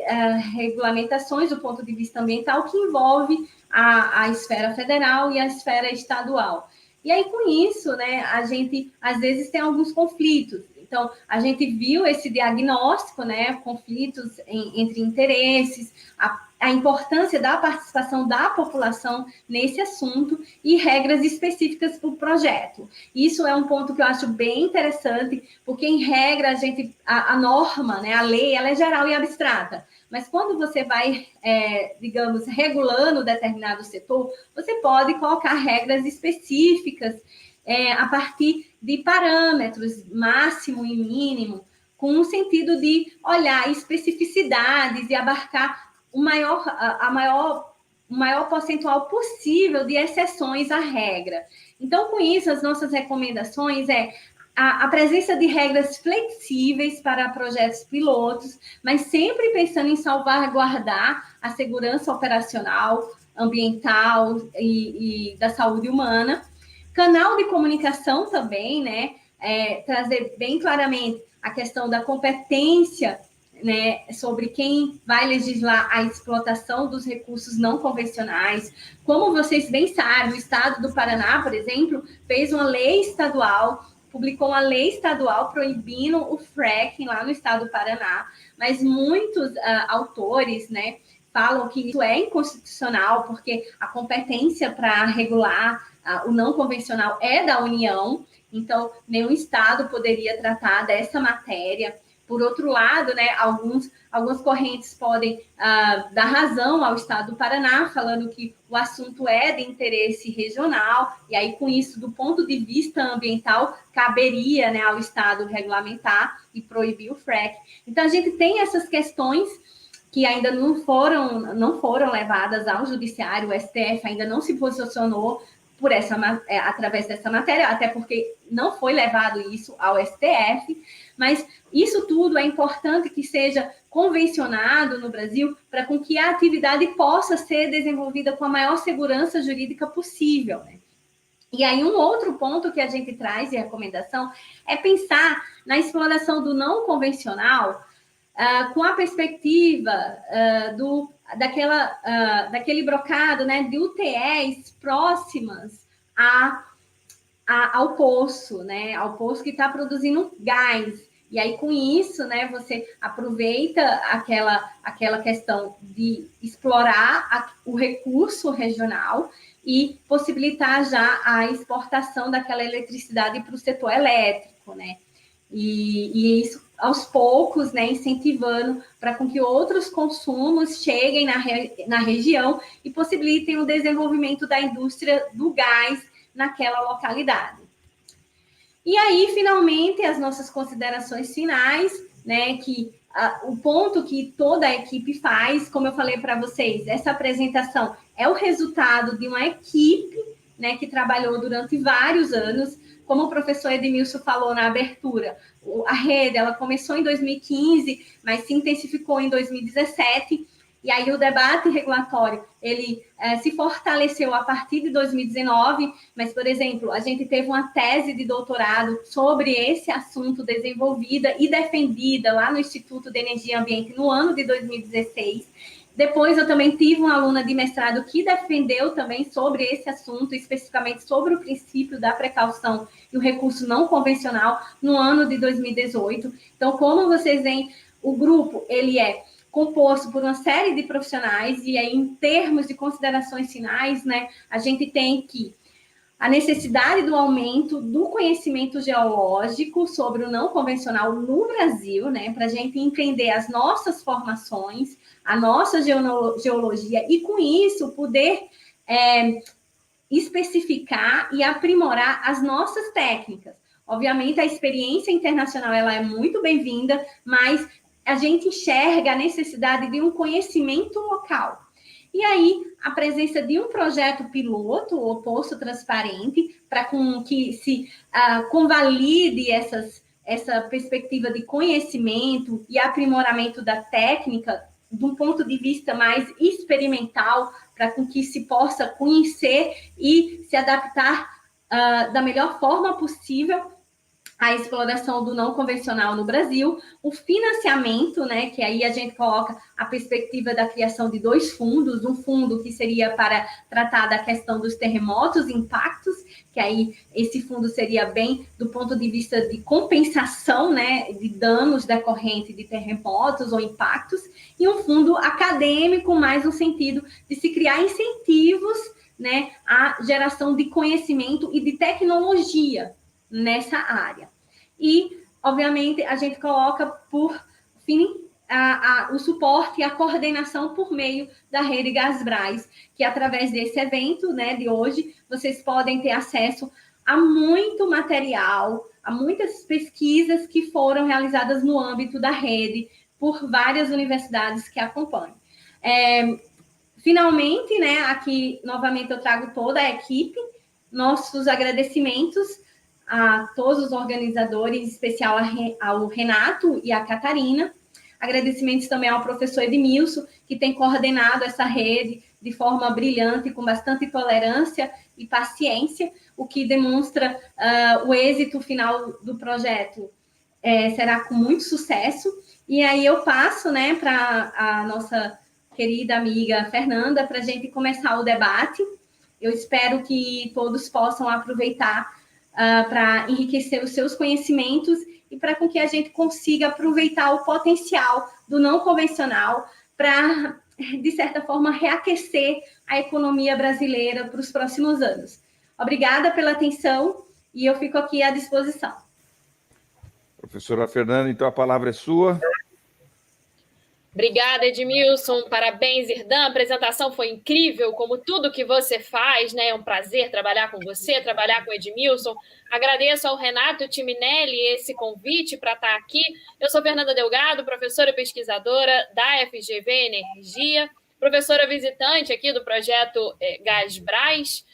regulamentações do ponto de vista ambiental que envolve a esfera federal e a esfera estadual. E aí, com isso, né, a gente, às vezes, tem alguns conflitos. Então, a gente viu esse diagnóstico, né, conflitos entre interesses, a importância da participação da população nesse assunto e regras específicas para o projeto. Isso é um ponto que eu acho bem interessante, porque, em regra, a norma, né, a lei, ela é geral e abstrata. Mas quando você vai, digamos, regulando determinado setor, você pode colocar regras específicas a partir de parâmetros máximo e mínimo, com o sentido de olhar especificidades e abarcar o maior percentual possível de exceções à regra. Então, com isso, as nossas recomendações a presença de regras flexíveis para projetos pilotos, mas sempre pensando em salvaguardar a segurança operacional, ambiental e da saúde humana. Canal de comunicação também, né? Trazer bem claramente a questão da competência, né, sobre quem vai legislar a explotação dos recursos não convencionais. Como vocês bem sabem, o Estado do Paraná, por exemplo, fez uma lei estadual, publicou uma lei estadual proibindo o fracking lá no Estado do Paraná, mas muitos autores, né, falam que isso é inconstitucional, porque a competência para regular o não convencional é da União, então nenhum Estado poderia tratar dessa matéria. Por outro lado, né, algumas correntes podem dar razão ao Estado do Paraná, falando que o assunto é de interesse regional, e aí, com isso, do ponto de vista ambiental, caberia, né, ao Estado regulamentar e proibir o frack. Então, a gente tem essas questões que ainda não foram levadas ao judiciário, o STF ainda não se posicionou através dessa matéria, até porque não foi levado isso ao STF, mas isso tudo é importante que seja convencionado no Brasil para com que a atividade possa ser desenvolvida com a maior segurança jurídica possível, né? E aí, um outro ponto que a gente traz de recomendação é pensar na exploração do não convencional com a perspectiva daquele brocado, né, de UTEs próximas ao poço, né, ao poço que está produzindo gás. E aí, com isso, né, você aproveita aquela questão de explorar o recurso regional e possibilitar já a exportação daquela eletricidade para o setor elétrico, né? E isso, aos poucos, né, incentivando para com que outros consumos cheguem na região e possibilitem o desenvolvimento da indústria do gás naquela localidade. E aí, finalmente, as nossas considerações finais, né, que o ponto que toda a equipe faz, como eu falei para vocês, essa apresentação é o resultado de uma equipe, né, que trabalhou durante vários anos. Como o professor Edmilson falou na abertura, a rede ela começou em 2015, mas se intensificou em 2017, e aí o debate regulatório ele se fortaleceu a partir de 2019, mas, por exemplo, a gente teve uma tese de doutorado sobre esse assunto desenvolvida e defendida lá no Instituto de Energia e Ambiente no ano de 2016. Depois eu também tive uma aluna de mestrado que defendeu também sobre esse assunto, especificamente sobre o princípio da precaução e o recurso não convencional no ano de 2018. Então, como vocês veem, o grupo ele é composto por uma série de profissionais e aí, em termos de considerações finais, né, a gente tem que a necessidade do aumento do conhecimento geológico sobre o não convencional no Brasil, né, para a gente entender as nossas formações, a nossa geologia e, com isso, poder especificar e aprimorar as nossas técnicas. Obviamente, a experiência internacional ela é muito bem-vinda, mas a gente enxerga a necessidade de um conhecimento local. E aí, a presença de um projeto piloto, ou poço transparente, para que se convalide essa perspectiva de conhecimento e aprimoramento da técnica, de um ponto de vista mais experimental, para que se possa conhecer e se adaptar da melhor forma possível a exploração do não convencional no Brasil, o financiamento, né, que aí a gente coloca a perspectiva da criação de 2 fundos, um fundo que seria para tratar da questão dos terremotos, impactos, que aí esse fundo seria bem do ponto de vista de compensação, né, de danos decorrentes de terremotos ou impactos, e um fundo acadêmico, mais no sentido de se criar incentivos, né, à geração de conhecimento e de tecnologia nessa área. E, obviamente, a gente coloca por fim o suporte e a coordenação por meio da rede Gasbras, que através desse evento, né, de hoje, vocês podem ter acesso a muito material, a muitas pesquisas que foram realizadas no âmbito da rede por várias universidades que acompanham. Finalmente, né, aqui novamente eu trago toda a equipe, nossos agradecimentos a todos os organizadores, em especial ao Renato e à Catarina. Agradecimentos também ao professor Edmilson, que tem coordenado essa rede de forma brilhante, com bastante tolerância e paciência, o que demonstra o êxito final do projeto será com muito sucesso. E aí eu passo, né, para a nossa querida amiga Fernanda, para a gente começar o debate. Eu espero que todos possam aproveitar para enriquecer os seus conhecimentos e para com que a gente consiga aproveitar o potencial do não convencional para, de certa forma, reaquecer a economia brasileira para os próximos anos. Obrigada pela atenção e eu fico aqui à disposição. Professora Fernanda, então a palavra é sua. Obrigada, Edmilson. Parabéns, Irdan. A apresentação foi incrível, como tudo que você faz, né? É um prazer trabalhar com você, trabalhar com o Edmilson. Agradeço ao Renato Timinelli esse convite para estar aqui. Eu sou Fernanda Delgado, professora e pesquisadora da FGV Energia, professora visitante aqui do projeto Gasbras.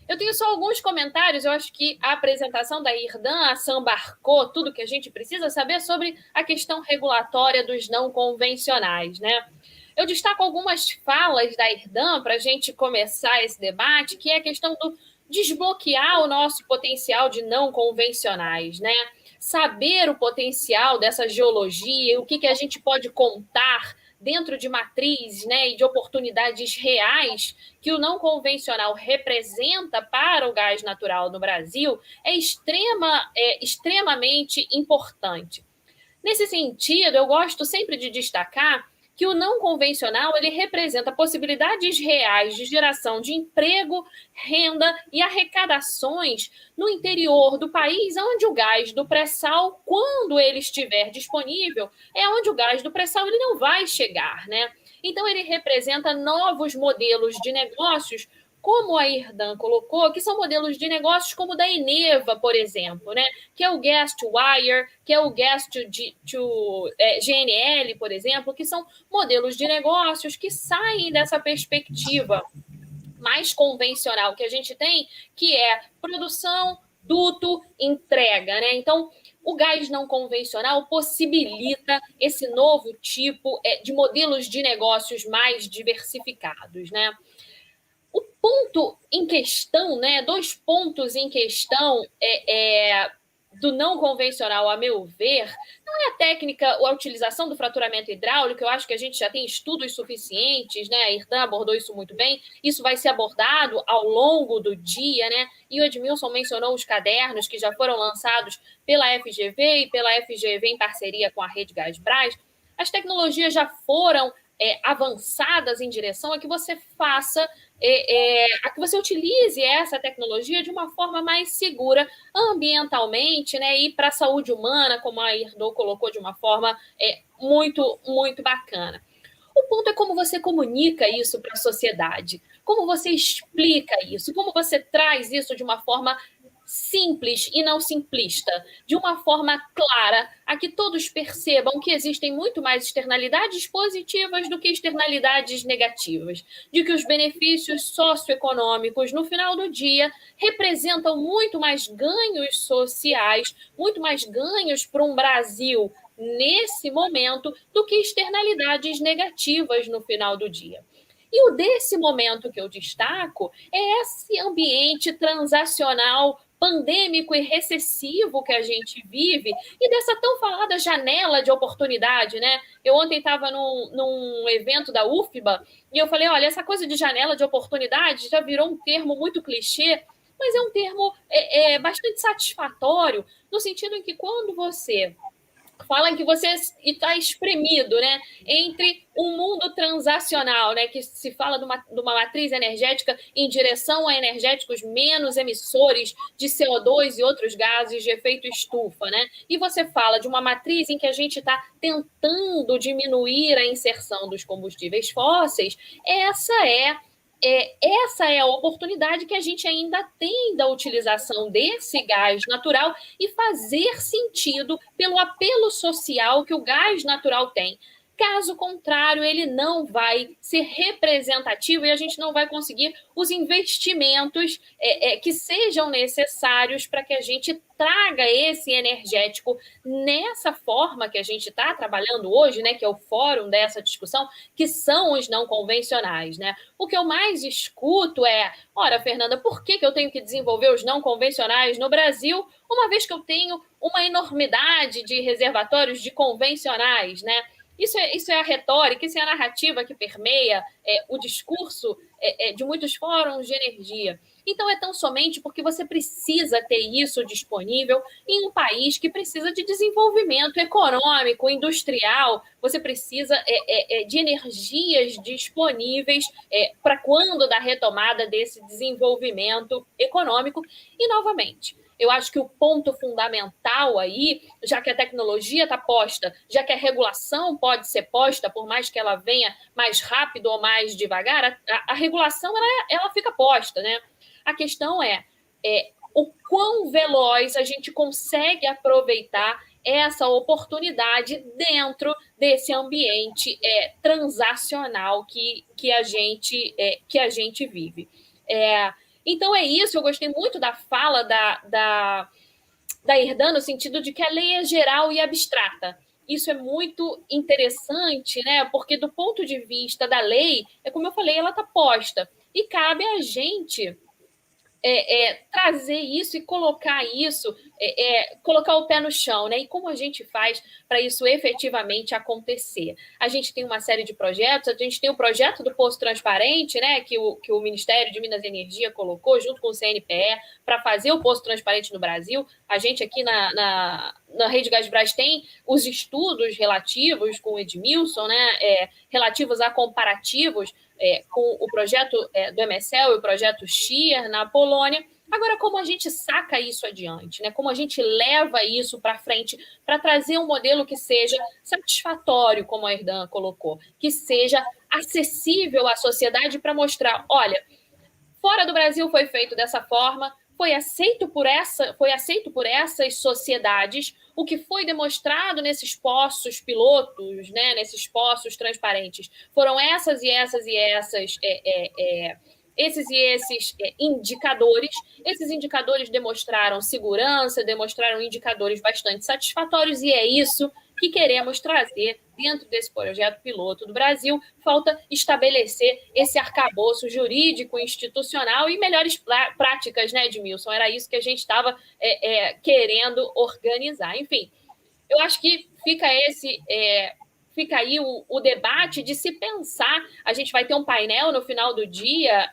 Eu tenho só alguns comentários. Eu acho que a apresentação da Irdan embarcou tudo que a gente precisa saber sobre a questão regulatória dos não convencionais, né? Eu destaco algumas falas da Irdan para a gente começar esse debate, que é a questão do desbloquear o nosso potencial de não convencionais, né? Saber o potencial dessa geologia, o que a gente pode contar dentro de matrizes, né, e de oportunidades reais que o não convencional representa para o gás natural no Brasil, é extremamente importante. Nesse sentido, eu gosto sempre de destacar que o não convencional ele representa possibilidades reais de geração de emprego, renda e arrecadações no interior do país, onde o gás do pré-sal, quando ele estiver disponível, é onde o gás do pré-sal ele não vai chegar, né? Então, ele representa novos modelos de negócios, como a Irdan colocou, que são modelos de negócios como o da Eneva, por exemplo, né? Que é o gas to wire, que é o gas to GNL, por exemplo, que são modelos de negócios que saem dessa perspectiva mais convencional que a gente tem, que é produção, duto, entrega, né? Então, o gás não convencional possibilita esse novo tipo de modelos de negócios mais diversificados, né? O ponto em questão, né, 2 pontos em questão do não convencional, a meu ver, não é a técnica ou a utilização do fraturamento hidráulico. Eu acho que a gente já tem estudos suficientes, né? A Irdan abordou isso muito bem. Isso vai ser abordado ao longo do dia, né? E o Edmilson mencionou os cadernos que já foram lançados pela FGV e pela FGV em parceria com a Rede Gasbras. As tecnologias já foram avançadas em direção a que você faça, a que você utilize essa tecnologia de uma forma mais segura ambientalmente, né, e para a saúde humana, como a Irdan colocou de uma forma muito, muito bacana. O ponto é como você comunica isso para a sociedade, como você explica isso, como você traz isso de uma forma simples e não simplista, de uma forma clara, a que todos percebam que existem muito mais externalidades positivas do que externalidades negativas, de que os benefícios socioeconômicos, no final do dia, representam muito mais ganhos sociais, muito mais ganhos para um Brasil nesse momento, do que externalidades negativas no final do dia. E o desse momento que eu destaco é esse ambiente transacional pandêmico e recessivo que a gente vive e dessa tão falada janela de oportunidade, né? Eu ontem estava num evento da UFBA e eu falei, olha, essa coisa de janela de oportunidade já virou um termo muito clichê, mas é um termo bastante satisfatório, no sentido em que quando você fala que você está espremido, né, entre um mundo transacional, né, que se fala de uma matriz energética em direção a energéticos menos emissores de CO2 e outros gases de efeito estufa, né, e você fala de uma matriz em que a gente está tentando diminuir a inserção dos combustíveis fósseis, essa é a oportunidade que a gente ainda tem da utilização desse gás natural e fazer sentido pelo apelo social que o gás natural tem. Caso contrário, ele não vai ser representativo e a gente não vai conseguir os investimentos que sejam necessários para que a gente traga esse energético nessa forma que a gente está trabalhando hoje, né, que é o fórum dessa discussão, que são os não convencionais, né? O que eu mais escuto é, ora, Fernanda, por que eu tenho que desenvolver os não convencionais no Brasil, uma vez que eu tenho uma enormidade de reservatórios de convencionais, né? Isso é a retórica, isso é a narrativa que permeia o discurso de muitos fóruns de energia. Então, é tão somente porque você precisa ter isso disponível em um país que precisa de desenvolvimento econômico, industrial, você precisa de energias disponíveis para quando da retomada desse desenvolvimento econômico. E, novamente, eu acho que o ponto fundamental aí, já que a tecnologia está posta, já que a regulação pode ser posta, por mais que ela venha mais rápido ou mais devagar, a regulação ela fica posta, né? A questão é o quão veloz a gente consegue aproveitar essa oportunidade dentro desse ambiente transacional que a gente vive. Então é isso, eu gostei muito da fala da Irdan, no sentido de que a lei é geral e abstrata. Isso é muito interessante, né? Porque do ponto de vista da lei, como eu falei, ela está posta. E cabe a gente trazer isso e colocar isso, colocar o pé no chão, né? E como a gente faz para isso efetivamente acontecer? A gente tem uma série de projetos, a gente tem o projeto do Poço Transparente, né? Que o Ministério de Minas e Energia colocou junto com o CNPE para fazer o Poço Transparente no Brasil. A gente aqui na Rede Gás Brás tem os estudos relativos com o Edmilson, né? Relativos a comparativos com o projeto do MSL e o projeto SCHIR na Polônia. Agora, como a gente saca isso adiante, né? Como a gente leva isso para frente para trazer um modelo que seja satisfatório, como a Irdan colocou, que seja acessível à sociedade para mostrar, olha, fora do Brasil foi feito dessa forma, foi aceito por essas sociedades, o que foi demonstrado nesses poços pilotos, né, nesses poços transparentes, foram essas e essas e essas, esses e esses indicadores. Esses indicadores demonstraram segurança, demonstraram indicadores bastante satisfatórios, e é isso que queremos trazer dentro desse projeto piloto do Brasil. Falta estabelecer esse arcabouço jurídico, institucional e melhores práticas, né, Edmilson? Era isso que a gente estava querendo organizar. Enfim, eu acho que fica aí o debate de se pensar. A gente vai ter um painel no final do dia,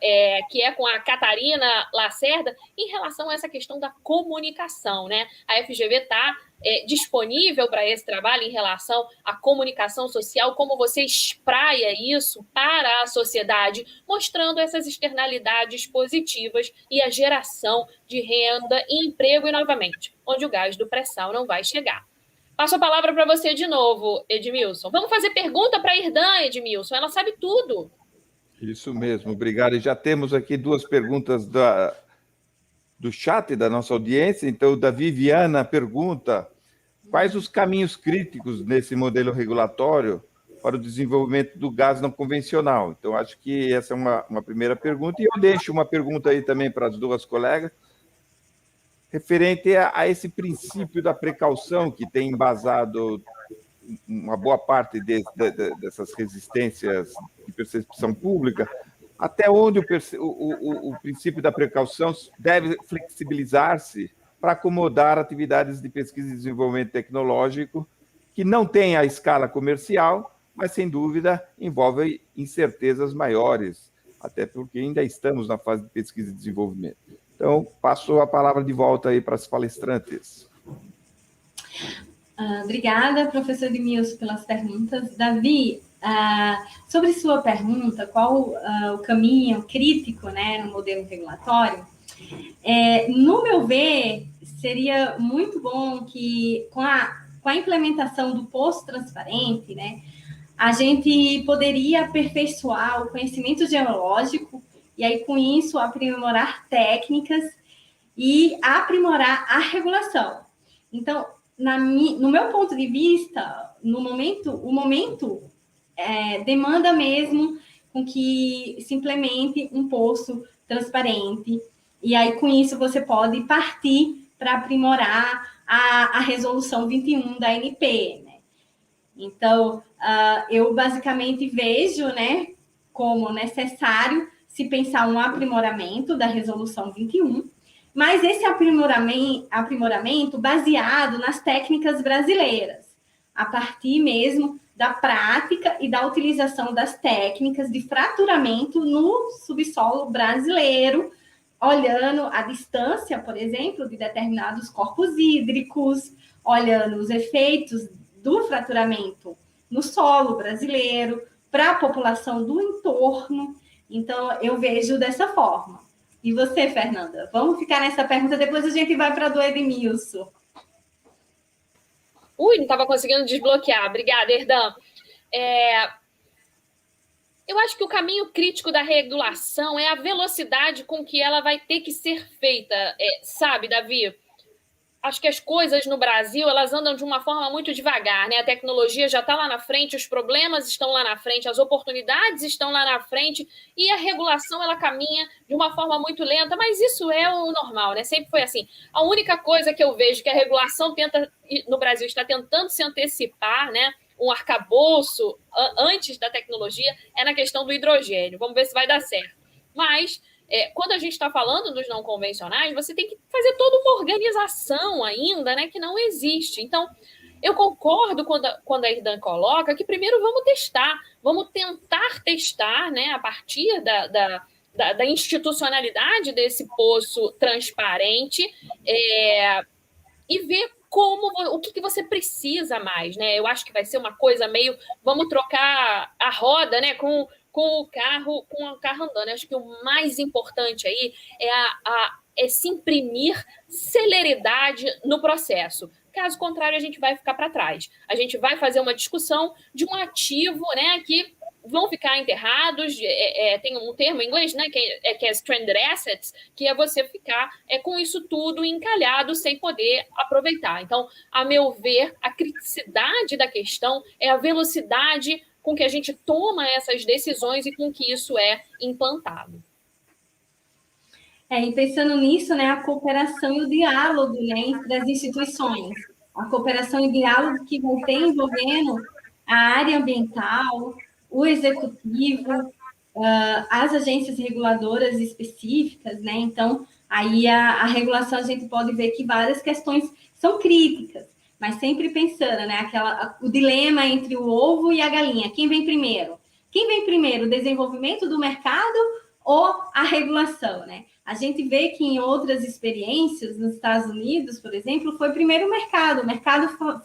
que é com a Catarina Lacerda, em relação a essa questão da comunicação, né? A FGV está disponível para esse trabalho em relação à comunicação social, como você espraia isso para a sociedade, mostrando essas externalidades positivas e a geração de renda e emprego, e, novamente, onde o gás do pré-sal não vai chegar. Passo a palavra para você de novo, Edmilson. Vamos fazer pergunta para a Irdan, Edmilson. Ela sabe tudo. Isso mesmo, obrigado. E já temos aqui duas perguntas do chat da nossa audiência. Então, da Viviana pergunta: quais os caminhos críticos nesse modelo regulatório para o desenvolvimento do gás não convencional? Então, acho que essa é uma primeira pergunta. E eu deixo uma pergunta aí também para as duas colegas, referente a esse princípio da precaução que tem embasado uma boa parte dessas resistências de percepção pública, até onde o princípio da precaução deve flexibilizar-se para acomodar atividades de pesquisa e desenvolvimento tecnológico que não têm a escala comercial, mas, sem dúvida, envolvem incertezas maiores, até porque ainda estamos na fase de pesquisa e desenvolvimento. Então, passo a palavra de volta aí para as palestrantes. Obrigada, professor Edmilson, pelas perguntas. Davi, sobre sua pergunta, qual o caminho crítico, né, no modelo regulatório, no meu ver, seria muito bom que, com a implementação do poço transparente, né, a gente poderia aperfeiçoar o conhecimento geológico e aí, com isso, aprimorar técnicas e aprimorar a regulação. Então, no meu ponto de vista, o momento demanda mesmo com que se implemente um poço transparente. E aí, com isso, você pode partir para aprimorar a resolução 21 da ANP, né? Então, eu basicamente vejo, né, como necessário se pensar um aprimoramento da resolução 21, mas esse aprimoramento baseado nas técnicas brasileiras, a partir mesmo da prática e da utilização das técnicas de fraturamento no subsolo brasileiro, olhando a distância, por exemplo, de determinados corpos hídricos, olhando os efeitos do fraturamento no solo brasileiro, para a população do entorno. Então, eu vejo dessa forma. E você, Fernanda? Vamos ficar nessa pergunta, depois a gente vai para a do Edmilson. Não estava conseguindo desbloquear. Obrigada, Erdan. Eu acho que o caminho crítico da regulação é a velocidade com que ela vai ter que ser feita. Sabe, Davi? Acho que as coisas no Brasil, elas andam de uma forma muito devagar, né? A tecnologia já está lá na frente, os problemas estão lá na frente, as oportunidades estão lá na frente, e a regulação, ela caminha de uma forma muito lenta, mas isso é o normal, né? Sempre foi assim. A única coisa que eu vejo que a regulação no Brasil está tentando se antecipar, né? Um arcabouço antes da tecnologia, é na questão do hidrogênio. Vamos ver se vai dar certo. Mas quando a gente está falando dos não convencionais, você tem que fazer toda uma organização ainda, né, que não existe. Então, eu concordo quando a Erdan coloca que primeiro vamos tentar testar, né, a partir da institucionalidade desse poço transparente e ver o que você precisa mais, né? Eu acho que vai ser uma coisa meio, vamos trocar a roda, né, com o carro andando. Eu acho que o mais importante aí é se imprimir celeridade no processo. Caso contrário, a gente vai ficar para trás. A gente vai fazer uma discussão de um ativo, né, que vão ficar enterrados. Tem um termo em inglês, né, que é stranded assets, que é você ficar com isso tudo encalhado sem poder aproveitar. Então, a meu ver, a criticidade da questão é a velocidade com que a gente toma essas decisões e com que isso é implantado. E pensando nisso, né, a cooperação e o diálogo, né, entre as instituições. A cooperação e o diálogo que vão ter envolvendo a área ambiental, o executivo, as agências reguladoras específicas, né? Então, aí a regulação, a gente pode ver que várias questões são críticas, mas sempre pensando, né? O dilema entre o ovo e a galinha. Quem vem primeiro? Quem vem primeiro? O desenvolvimento do mercado ou a regulação, né? A gente vê que em outras experiências, nos Estados Unidos, por exemplo, foi primeiro o mercado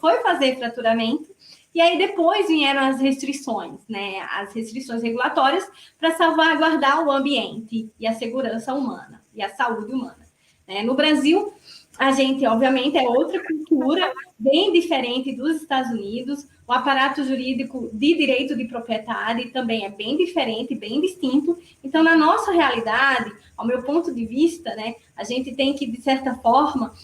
foi fazer fraturamento, e aí depois vieram as restrições, né? As restrições regulatórias para salvaguardar o ambiente e a segurança humana e a saúde humana, né? No Brasil, a gente, obviamente, é outra cultura, bem diferente dos Estados Unidos. O aparato jurídico de direito de propriedade também é bem diferente, bem distinto. Então, na nossa realidade, ao meu ponto de vista, né, a gente tem que, de certa forma,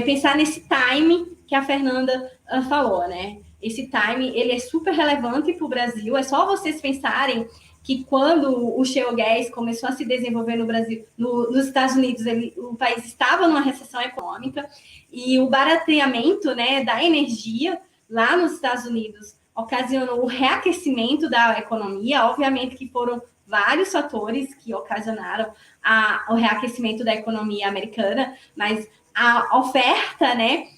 pensar nesse time que a Fernanda falou, né? Esse time, ele é super relevante para o Brasil. É só vocês pensarem que quando o shale gas começou a se desenvolver no Brasil, nos Estados Unidos, o país estava numa recessão econômica, e o barateamento, né, da energia lá nos Estados Unidos, ocasionou o reaquecimento da economia. Obviamente que foram vários fatores que ocasionaram o reaquecimento da economia americana, mas a oferta, né,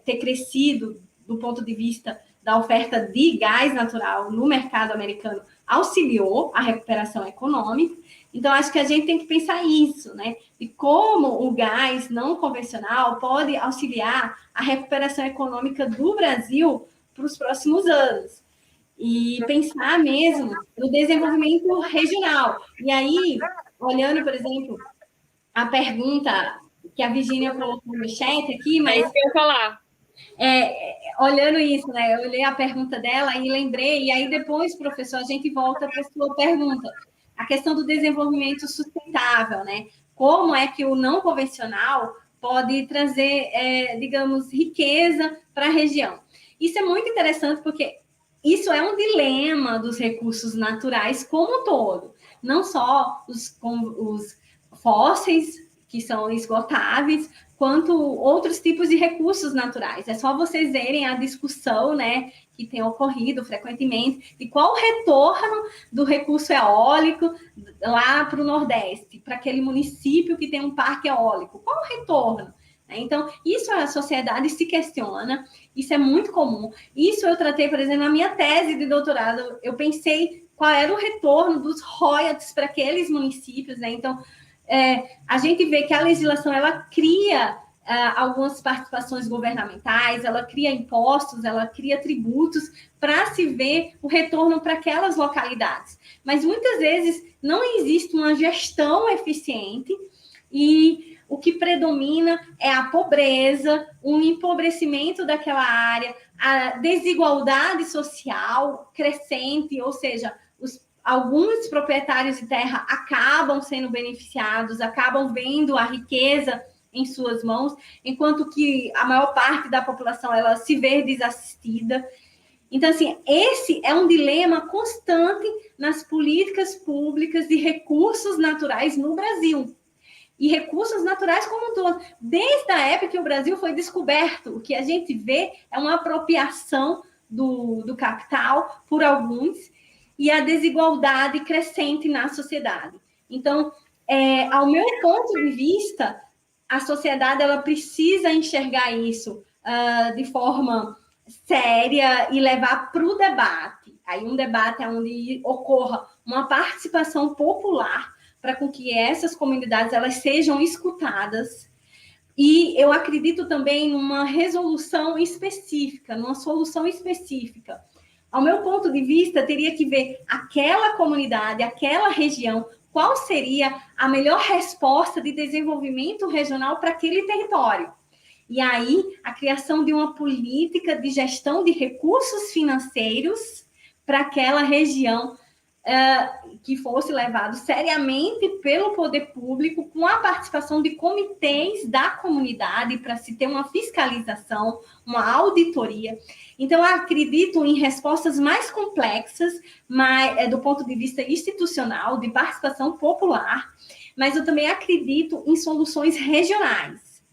ter crescido do ponto de vista da oferta de gás natural no mercado americano auxiliou a recuperação econômica. Então, acho que a gente tem que pensar isso, né? E como o gás não convencional pode auxiliar a recuperação econômica do Brasil para os próximos anos. E pensar mesmo no desenvolvimento regional. E aí, olhando, por exemplo, a pergunta que a Virgínia colocou no chat aqui, mas... É isso que eu ia falar. Olhando isso, né? Eu olhei a pergunta dela e lembrei, e aí depois, professor, a gente volta para a sua pergunta. A questão do desenvolvimento sustentável, né? Como é que o não convencional pode trazer, digamos, riqueza para a região? Isso é muito interessante porque isso é um dilema dos recursos naturais como um todo. Não só os fósseis, que são esgotáveis, quanto outros tipos de recursos naturais. É só vocês verem a discussão, né, que tem ocorrido frequentemente, de qual o retorno do recurso eólico lá para o Nordeste, para aquele município que tem um parque eólico. Qual o retorno? Então, isso a sociedade se questiona, isso é muito comum. Isso eu tratei, por exemplo, na minha tese de doutorado, eu pensei qual era o retorno dos royalties para aqueles municípios, né? Então, a gente vê que a legislação, ela cria algumas participações governamentais, ela cria impostos, ela cria tributos para se ver o retorno para aquelas localidades. Mas, muitas vezes, não existe uma gestão eficiente e o que predomina é a pobreza, o empobrecimento daquela área, a desigualdade social crescente, ou seja, alguns proprietários de terra acabam sendo beneficiados, acabam vendo a riqueza em suas mãos, enquanto que a maior parte da população ela se vê desassistida. Então, assim, esse é um dilema constante nas políticas públicas de recursos naturais no Brasil. E recursos naturais como um todo. Desde a época que o Brasil foi descoberto, o que a gente vê é uma apropriação do capital por alguns, e a desigualdade crescente na sociedade. Então, ao meu ponto de vista, a sociedade ela precisa enxergar isso de forma séria e levar para o debate. Aí um debate onde ocorra uma participação popular para com que essas comunidades elas sejam escutadas. E eu acredito também numa resolução específica, numa solução específica. Ao meu ponto de vista, teria que ver aquela comunidade, aquela região, qual seria a melhor resposta de desenvolvimento regional para aquele território. E aí, a criação de uma política de gestão de recursos financeiros para aquela região que fosse levado seriamente pelo poder público, com a participação de comitês da comunidade para se ter uma fiscalização, uma auditoria. Então, eu acredito em respostas mais complexas, do ponto de vista institucional, de participação popular, mas eu também acredito em soluções regionais.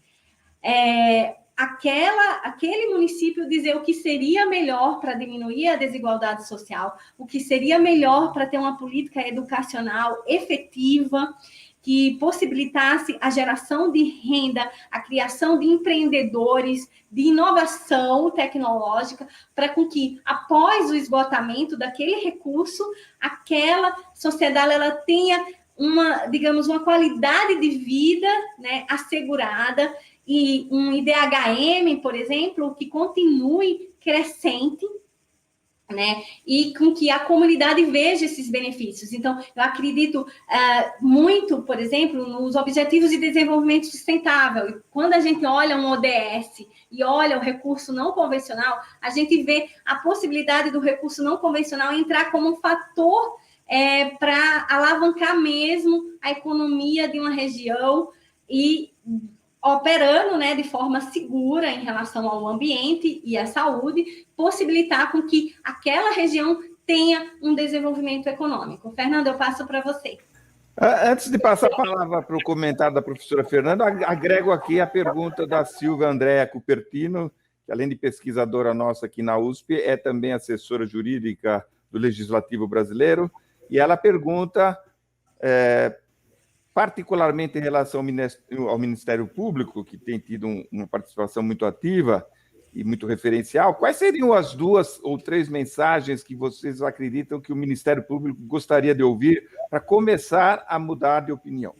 Aquele município dizer o que seria melhor para diminuir a desigualdade social, o que seria melhor para ter uma política educacional efetiva, que possibilitasse a geração de renda, a criação de empreendedores, de inovação tecnológica, para com que, após o esgotamento daquele recurso, aquela sociedade ela tenha uma qualidade de vida, né, assegurada, e um IDHM, por exemplo, que continue crescente, né? E com que a comunidade veja esses benefícios. Então, eu acredito muito, por exemplo, nos Objetivos de Desenvolvimento Sustentável. E quando a gente olha um ODS e olha o recurso não convencional, a gente vê a possibilidade do recurso não convencional entrar como um fator para alavancar mesmo a economia de uma região e operando, né, de forma segura em relação ao ambiente e à saúde, possibilitar com que aquela região tenha um desenvolvimento econômico. Fernando, eu passo para você. Antes de passar a palavra para o comentário da professora Fernanda, agrego aqui a pergunta da Silvia Andréa Cupertino, que além de pesquisadora nossa aqui na USP, é também assessora jurídica do Legislativo Brasileiro, e ela pergunta, particularmente em relação ao Ministério Público, que tem tido uma participação muito ativa e muito referencial, quais seriam as 2 ou 3 mensagens que vocês acreditam que o Ministério Público gostaria de ouvir para começar a mudar de opinião?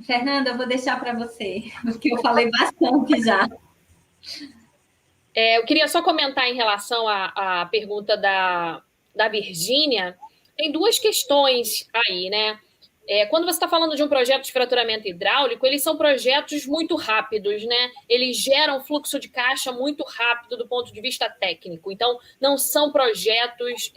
Fernanda, eu vou deixar para você, porque eu falei bastante já. Eu queria só comentar em relação à pergunta da Virgínia. Tem 2 questões aí, né? Quando você está falando de um projeto de fraturamento hidráulico, eles são projetos muito rápidos, né? Eles geram fluxo de caixa muito rápido do ponto de vista técnico. Então, não são projetos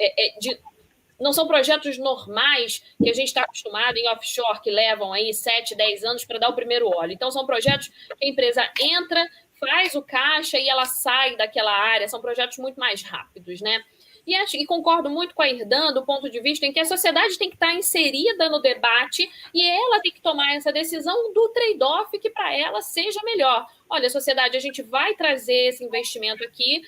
não são projetos normais que a gente está acostumado em offshore, que levam aí 7, 10 anos para dar o primeiro óleo. Então, são projetos que a empresa entra, faz o caixa e ela sai daquela área. São projetos muito mais rápidos, né? E concordo muito com a Irdan do ponto de vista em que a sociedade tem que estar inserida no debate e ela tem que tomar essa decisão do trade-off que para ela seja melhor. Olha, sociedade, a gente vai trazer esse investimento aqui,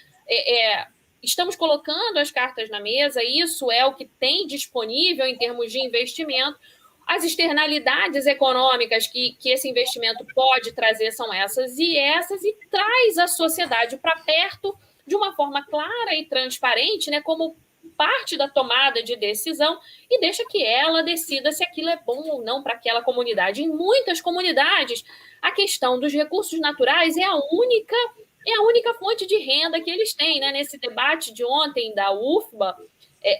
estamos colocando as cartas na mesa, isso é o que tem disponível em termos de investimento. As externalidades econômicas que esse investimento pode trazer são essas, e traz a sociedade para perto de uma forma clara e transparente, né, como parte da tomada de decisão, e deixa que ela decida se aquilo é bom ou não para aquela comunidade. Em muitas comunidades, a questão dos recursos naturais é a única fonte de renda que eles têm, né? Nesse debate de ontem da UFBA,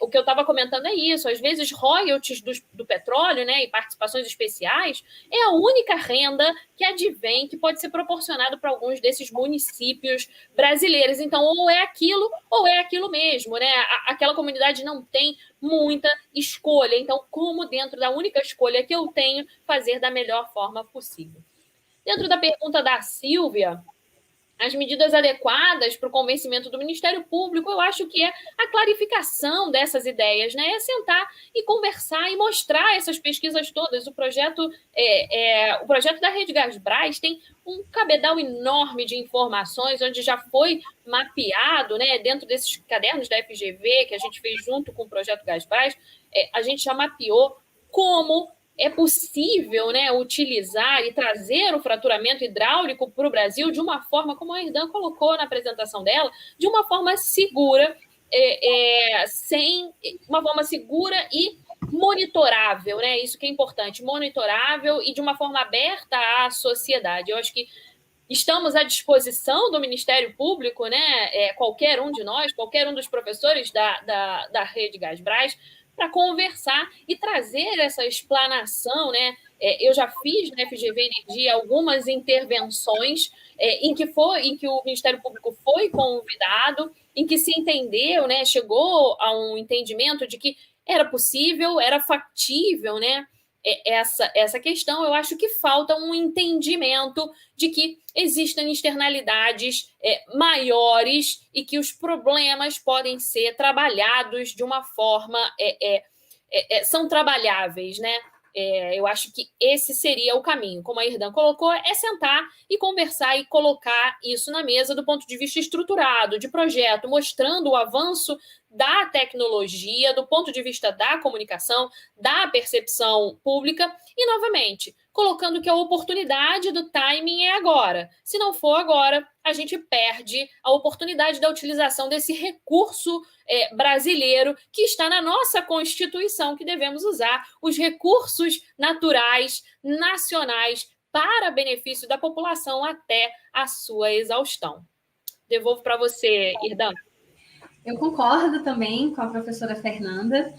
o que eu estava comentando é isso. Às vezes, royalties do petróleo, né, e participações especiais é a única renda que advém, que pode ser proporcionado para alguns desses municípios brasileiros. Então, ou é aquilo mesmo, né? Aquela comunidade não tem muita escolha. Então, como dentro da única escolha que eu tenho, fazer da melhor forma possível. Dentro da pergunta da Silvia, as medidas adequadas para o convencimento do Ministério Público, eu acho que é a clarificação dessas ideias, né? É sentar e conversar e mostrar essas pesquisas todas. O projeto da Rede Gasbras tem um cabedal enorme de informações, onde já foi mapeado, né, dentro desses cadernos da FGV, que a gente fez junto com o projeto Gasbras, a gente já mapeou como é possível, né, utilizar e trazer o fraturamento hidráulico para o Brasil de uma forma, como a Irdan colocou na apresentação dela, de uma forma segura, uma forma segura e monitorável, né? Isso que é importante, monitorável e de uma forma aberta à sociedade. Eu acho que estamos à disposição do Ministério Público, né? Qualquer um de nós, qualquer um dos professores da Rede Gasbras, para conversar e trazer essa explanação, né? Eu já fiz na FGV Energia algumas intervenções em que o Ministério Público foi convidado, em que se entendeu, né? Chegou a um entendimento de que era possível, era factível, né? Essa questão. Eu acho que falta um entendimento de que existem externalidades maiores e que os problemas podem ser trabalhados de uma forma... são trabalháveis, né? Eu acho que esse seria o caminho. Como a Irdan colocou, é sentar e conversar e colocar isso na mesa do ponto de vista estruturado, de projeto, mostrando o avanço da tecnologia, do ponto de vista da comunicação, da percepção pública e, novamente, colocando que a oportunidade do timing é agora. Se não for agora, a gente perde a oportunidade da utilização desse recurso brasileiro que está na nossa Constituição, que devemos usar os recursos naturais, nacionais, para benefício da população até a sua exaustão. Devolvo para você, Irdan. Eu concordo também com a professora Fernanda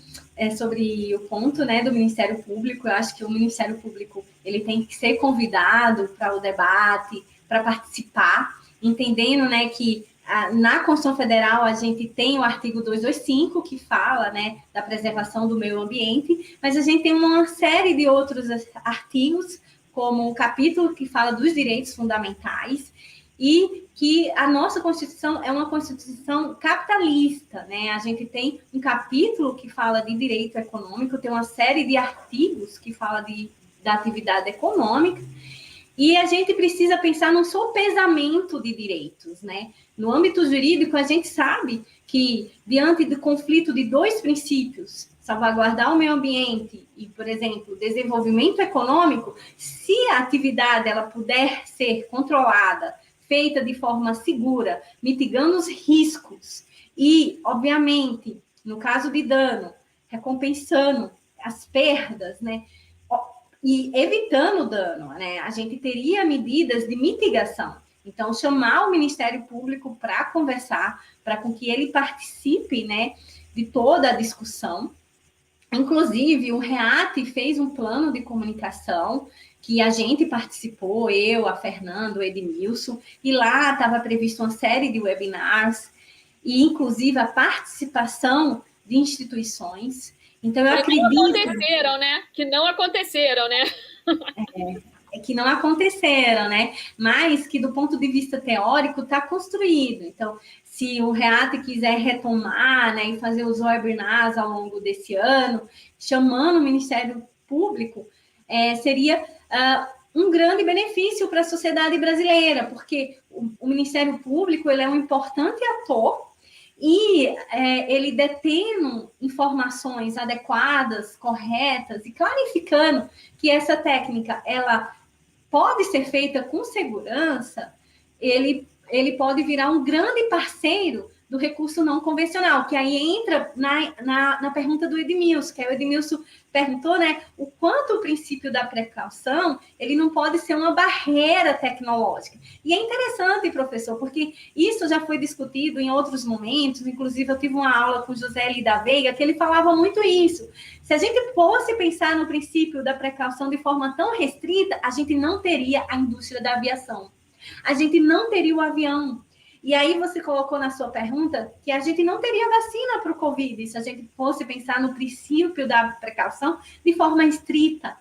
sobre o ponto, né, do Ministério Público. Eu acho que o Ministério Público ele tem que ser convidado para o debate, para participar, entendendo, né, que na Constituição Federal a gente tem o artigo 225 que fala, né, da preservação do meio ambiente, mas a gente tem uma série de outros artigos, como o capítulo que fala dos direitos fundamentais, e que a nossa Constituição é uma Constituição capitalista, né? A gente tem um capítulo que fala de direito econômico, tem uma série de artigos que fala da atividade econômica, E a gente precisa pensar no sopesamento de direitos, né? No âmbito jurídico, a gente sabe que, diante do conflito de dois princípios, salvaguardar o meio ambiente e, por exemplo, desenvolvimento econômico, se a atividade ela puder ser controlada, feita de forma segura, mitigando os riscos e, obviamente, no caso de dano, recompensando as perdas, né? E evitando o dano, né? A gente teria medidas de mitigação. Então, chamar o Ministério Público para conversar, para com que ele participe, né, de toda a discussão. Inclusive, o REAT fez um plano de comunicação que a gente participou, eu, a Fernanda, o Edmilson, e lá estava previsto uma série de webinars, e inclusive a participação de instituições. Então, eu acredito... Que não aconteceram, né? Que não aconteceram, né? Mas que, do ponto de vista teórico, está construído. Então, se o REAT quiser retomar, né, e fazer os webinars ao longo desse ano, chamando o Ministério Público, seria um grande benefício para a sociedade brasileira, porque o Ministério Público ele é um importante ator e ele detendo informações adequadas, corretas e clarificando que essa técnica ela pode ser feita com segurança, ele pode virar um grande parceiro do recurso não convencional, que aí entra na pergunta do Edmilson, que aí o Edmilson perguntou, né, o quanto o princípio da precaução, ele não pode ser uma barreira tecnológica. E é interessante, professor, porque isso já foi discutido em outros momentos, inclusive eu tive uma aula com José L. da Veiga, que ele falava muito isso. Se a gente fosse pensar no princípio da precaução de forma tão restrita, a gente não teria a indústria da aviação. A gente não teria o avião. E aí você colocou na sua pergunta que a gente não teria vacina para o Covid se a gente fosse pensar no princípio da precaução de forma estrita.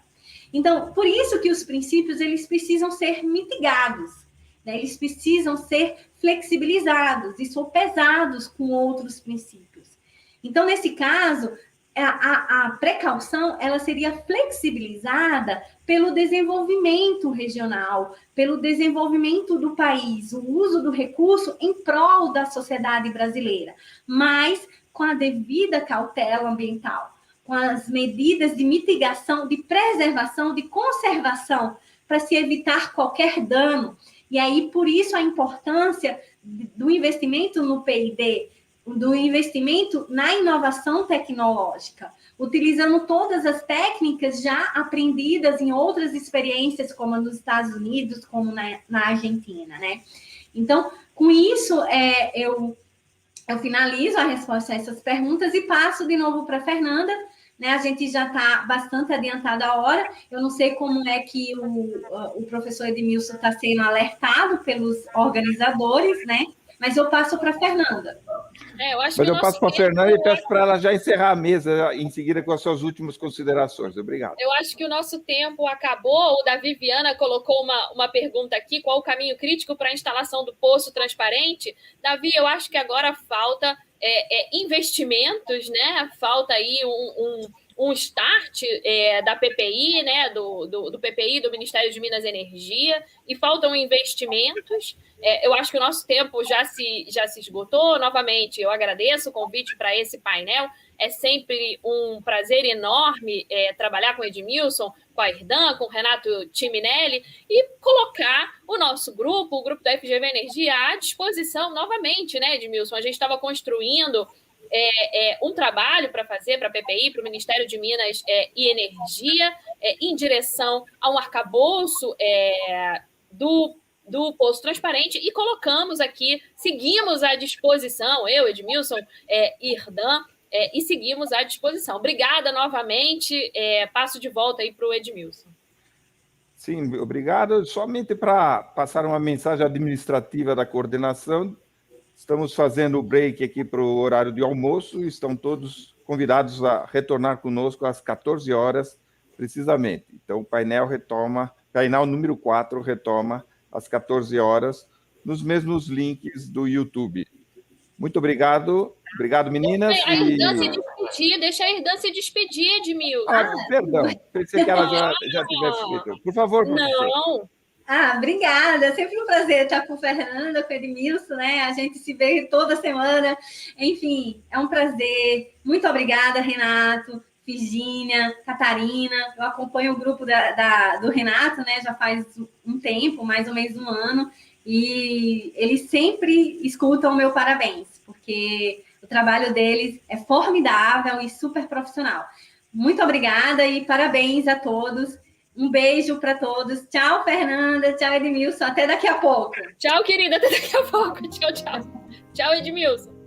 Então, por isso que os princípios eles precisam ser mitigados, né? Eles precisam ser flexibilizados e sopesados com outros princípios. Então, nesse caso, a precaução ela seria flexibilizada pelo desenvolvimento regional, pelo desenvolvimento do país, o uso do recurso em prol da sociedade brasileira, mas com a devida cautela ambiental, com as medidas de mitigação, de preservação, de conservação, para se evitar qualquer dano. E aí, por isso, a importância do investimento no P&D, do investimento na inovação tecnológica, utilizando todas as técnicas já aprendidas em outras experiências, como nos Estados Unidos, como na Argentina, né? Então, com isso, eu finalizo a resposta a essas perguntas e passo de novo para a Fernanda, né? A gente já está bastante adiantada a hora, eu não sei como é que o professor Edmilson está sendo alertado pelos organizadores, né? Mas eu passo para a Fernanda. Mas eu passo para a Fernanda e peço para ela já encerrar a mesa em seguida com as suas últimas considerações. Obrigado. Eu acho que o nosso tempo acabou. O Davi Viana colocou uma pergunta aqui: qual o caminho crítico para a instalação do poço transparente? Davi, eu acho que agora falta investimentos, né? Falta aí um start da PPI, né? Do PPI, do Ministério de Minas e Energia, e faltam investimentos. Eu acho que o nosso tempo já se esgotou. Novamente, eu agradeço o convite para esse painel. É sempre um prazer enorme trabalhar com o Edmilson, com a Irdan, com o Renato Timinelli e colocar o nosso grupo, o grupo da FGV Energia, à disposição novamente, né, Edmilson? A gente estava construindo um trabalho para fazer para a PPI, para o Ministério de Minas e Energia, em direção a um arcabouço do Poço Transparente, e colocamos aqui, seguimos à disposição, eu, Edmilson, Irdan, e seguimos à disposição. Obrigada novamente, passo de volta aí para o Edmilson. Sim, obrigado. Somente para passar uma mensagem administrativa da coordenação, estamos fazendo o break aqui para o horário de almoço e estão todos convidados a retornar conosco às 14 horas, precisamente. Então, o painel número 4 retoma às 14 horas, nos mesmos links do YouTube. Muito obrigado. Obrigado, meninas. Deixa a Irdan se despedir, Edmilson. Perdão. Pensei que ela já tivesse feito. Por favor, professor. Não. Obrigada. É sempre um prazer estar com o Fernanda, com o Edmilson, né? A gente se vê toda semana. Enfim, é um prazer. Muito obrigada, Renato, Virgínia, Catarina. Eu acompanho o grupo do Renato, né? Já faz um tempo, mais ou menos 1 ano. E eles sempre escutam o meu parabéns, porque o trabalho deles é formidável e super profissional. Muito obrigada e parabéns a todos. Um beijo para todos. Tchau, Fernanda. Tchau, Edmilson. Até daqui a pouco. Tchau, querida. Até daqui a pouco. Tchau, tchau. Tchau, Edmilson.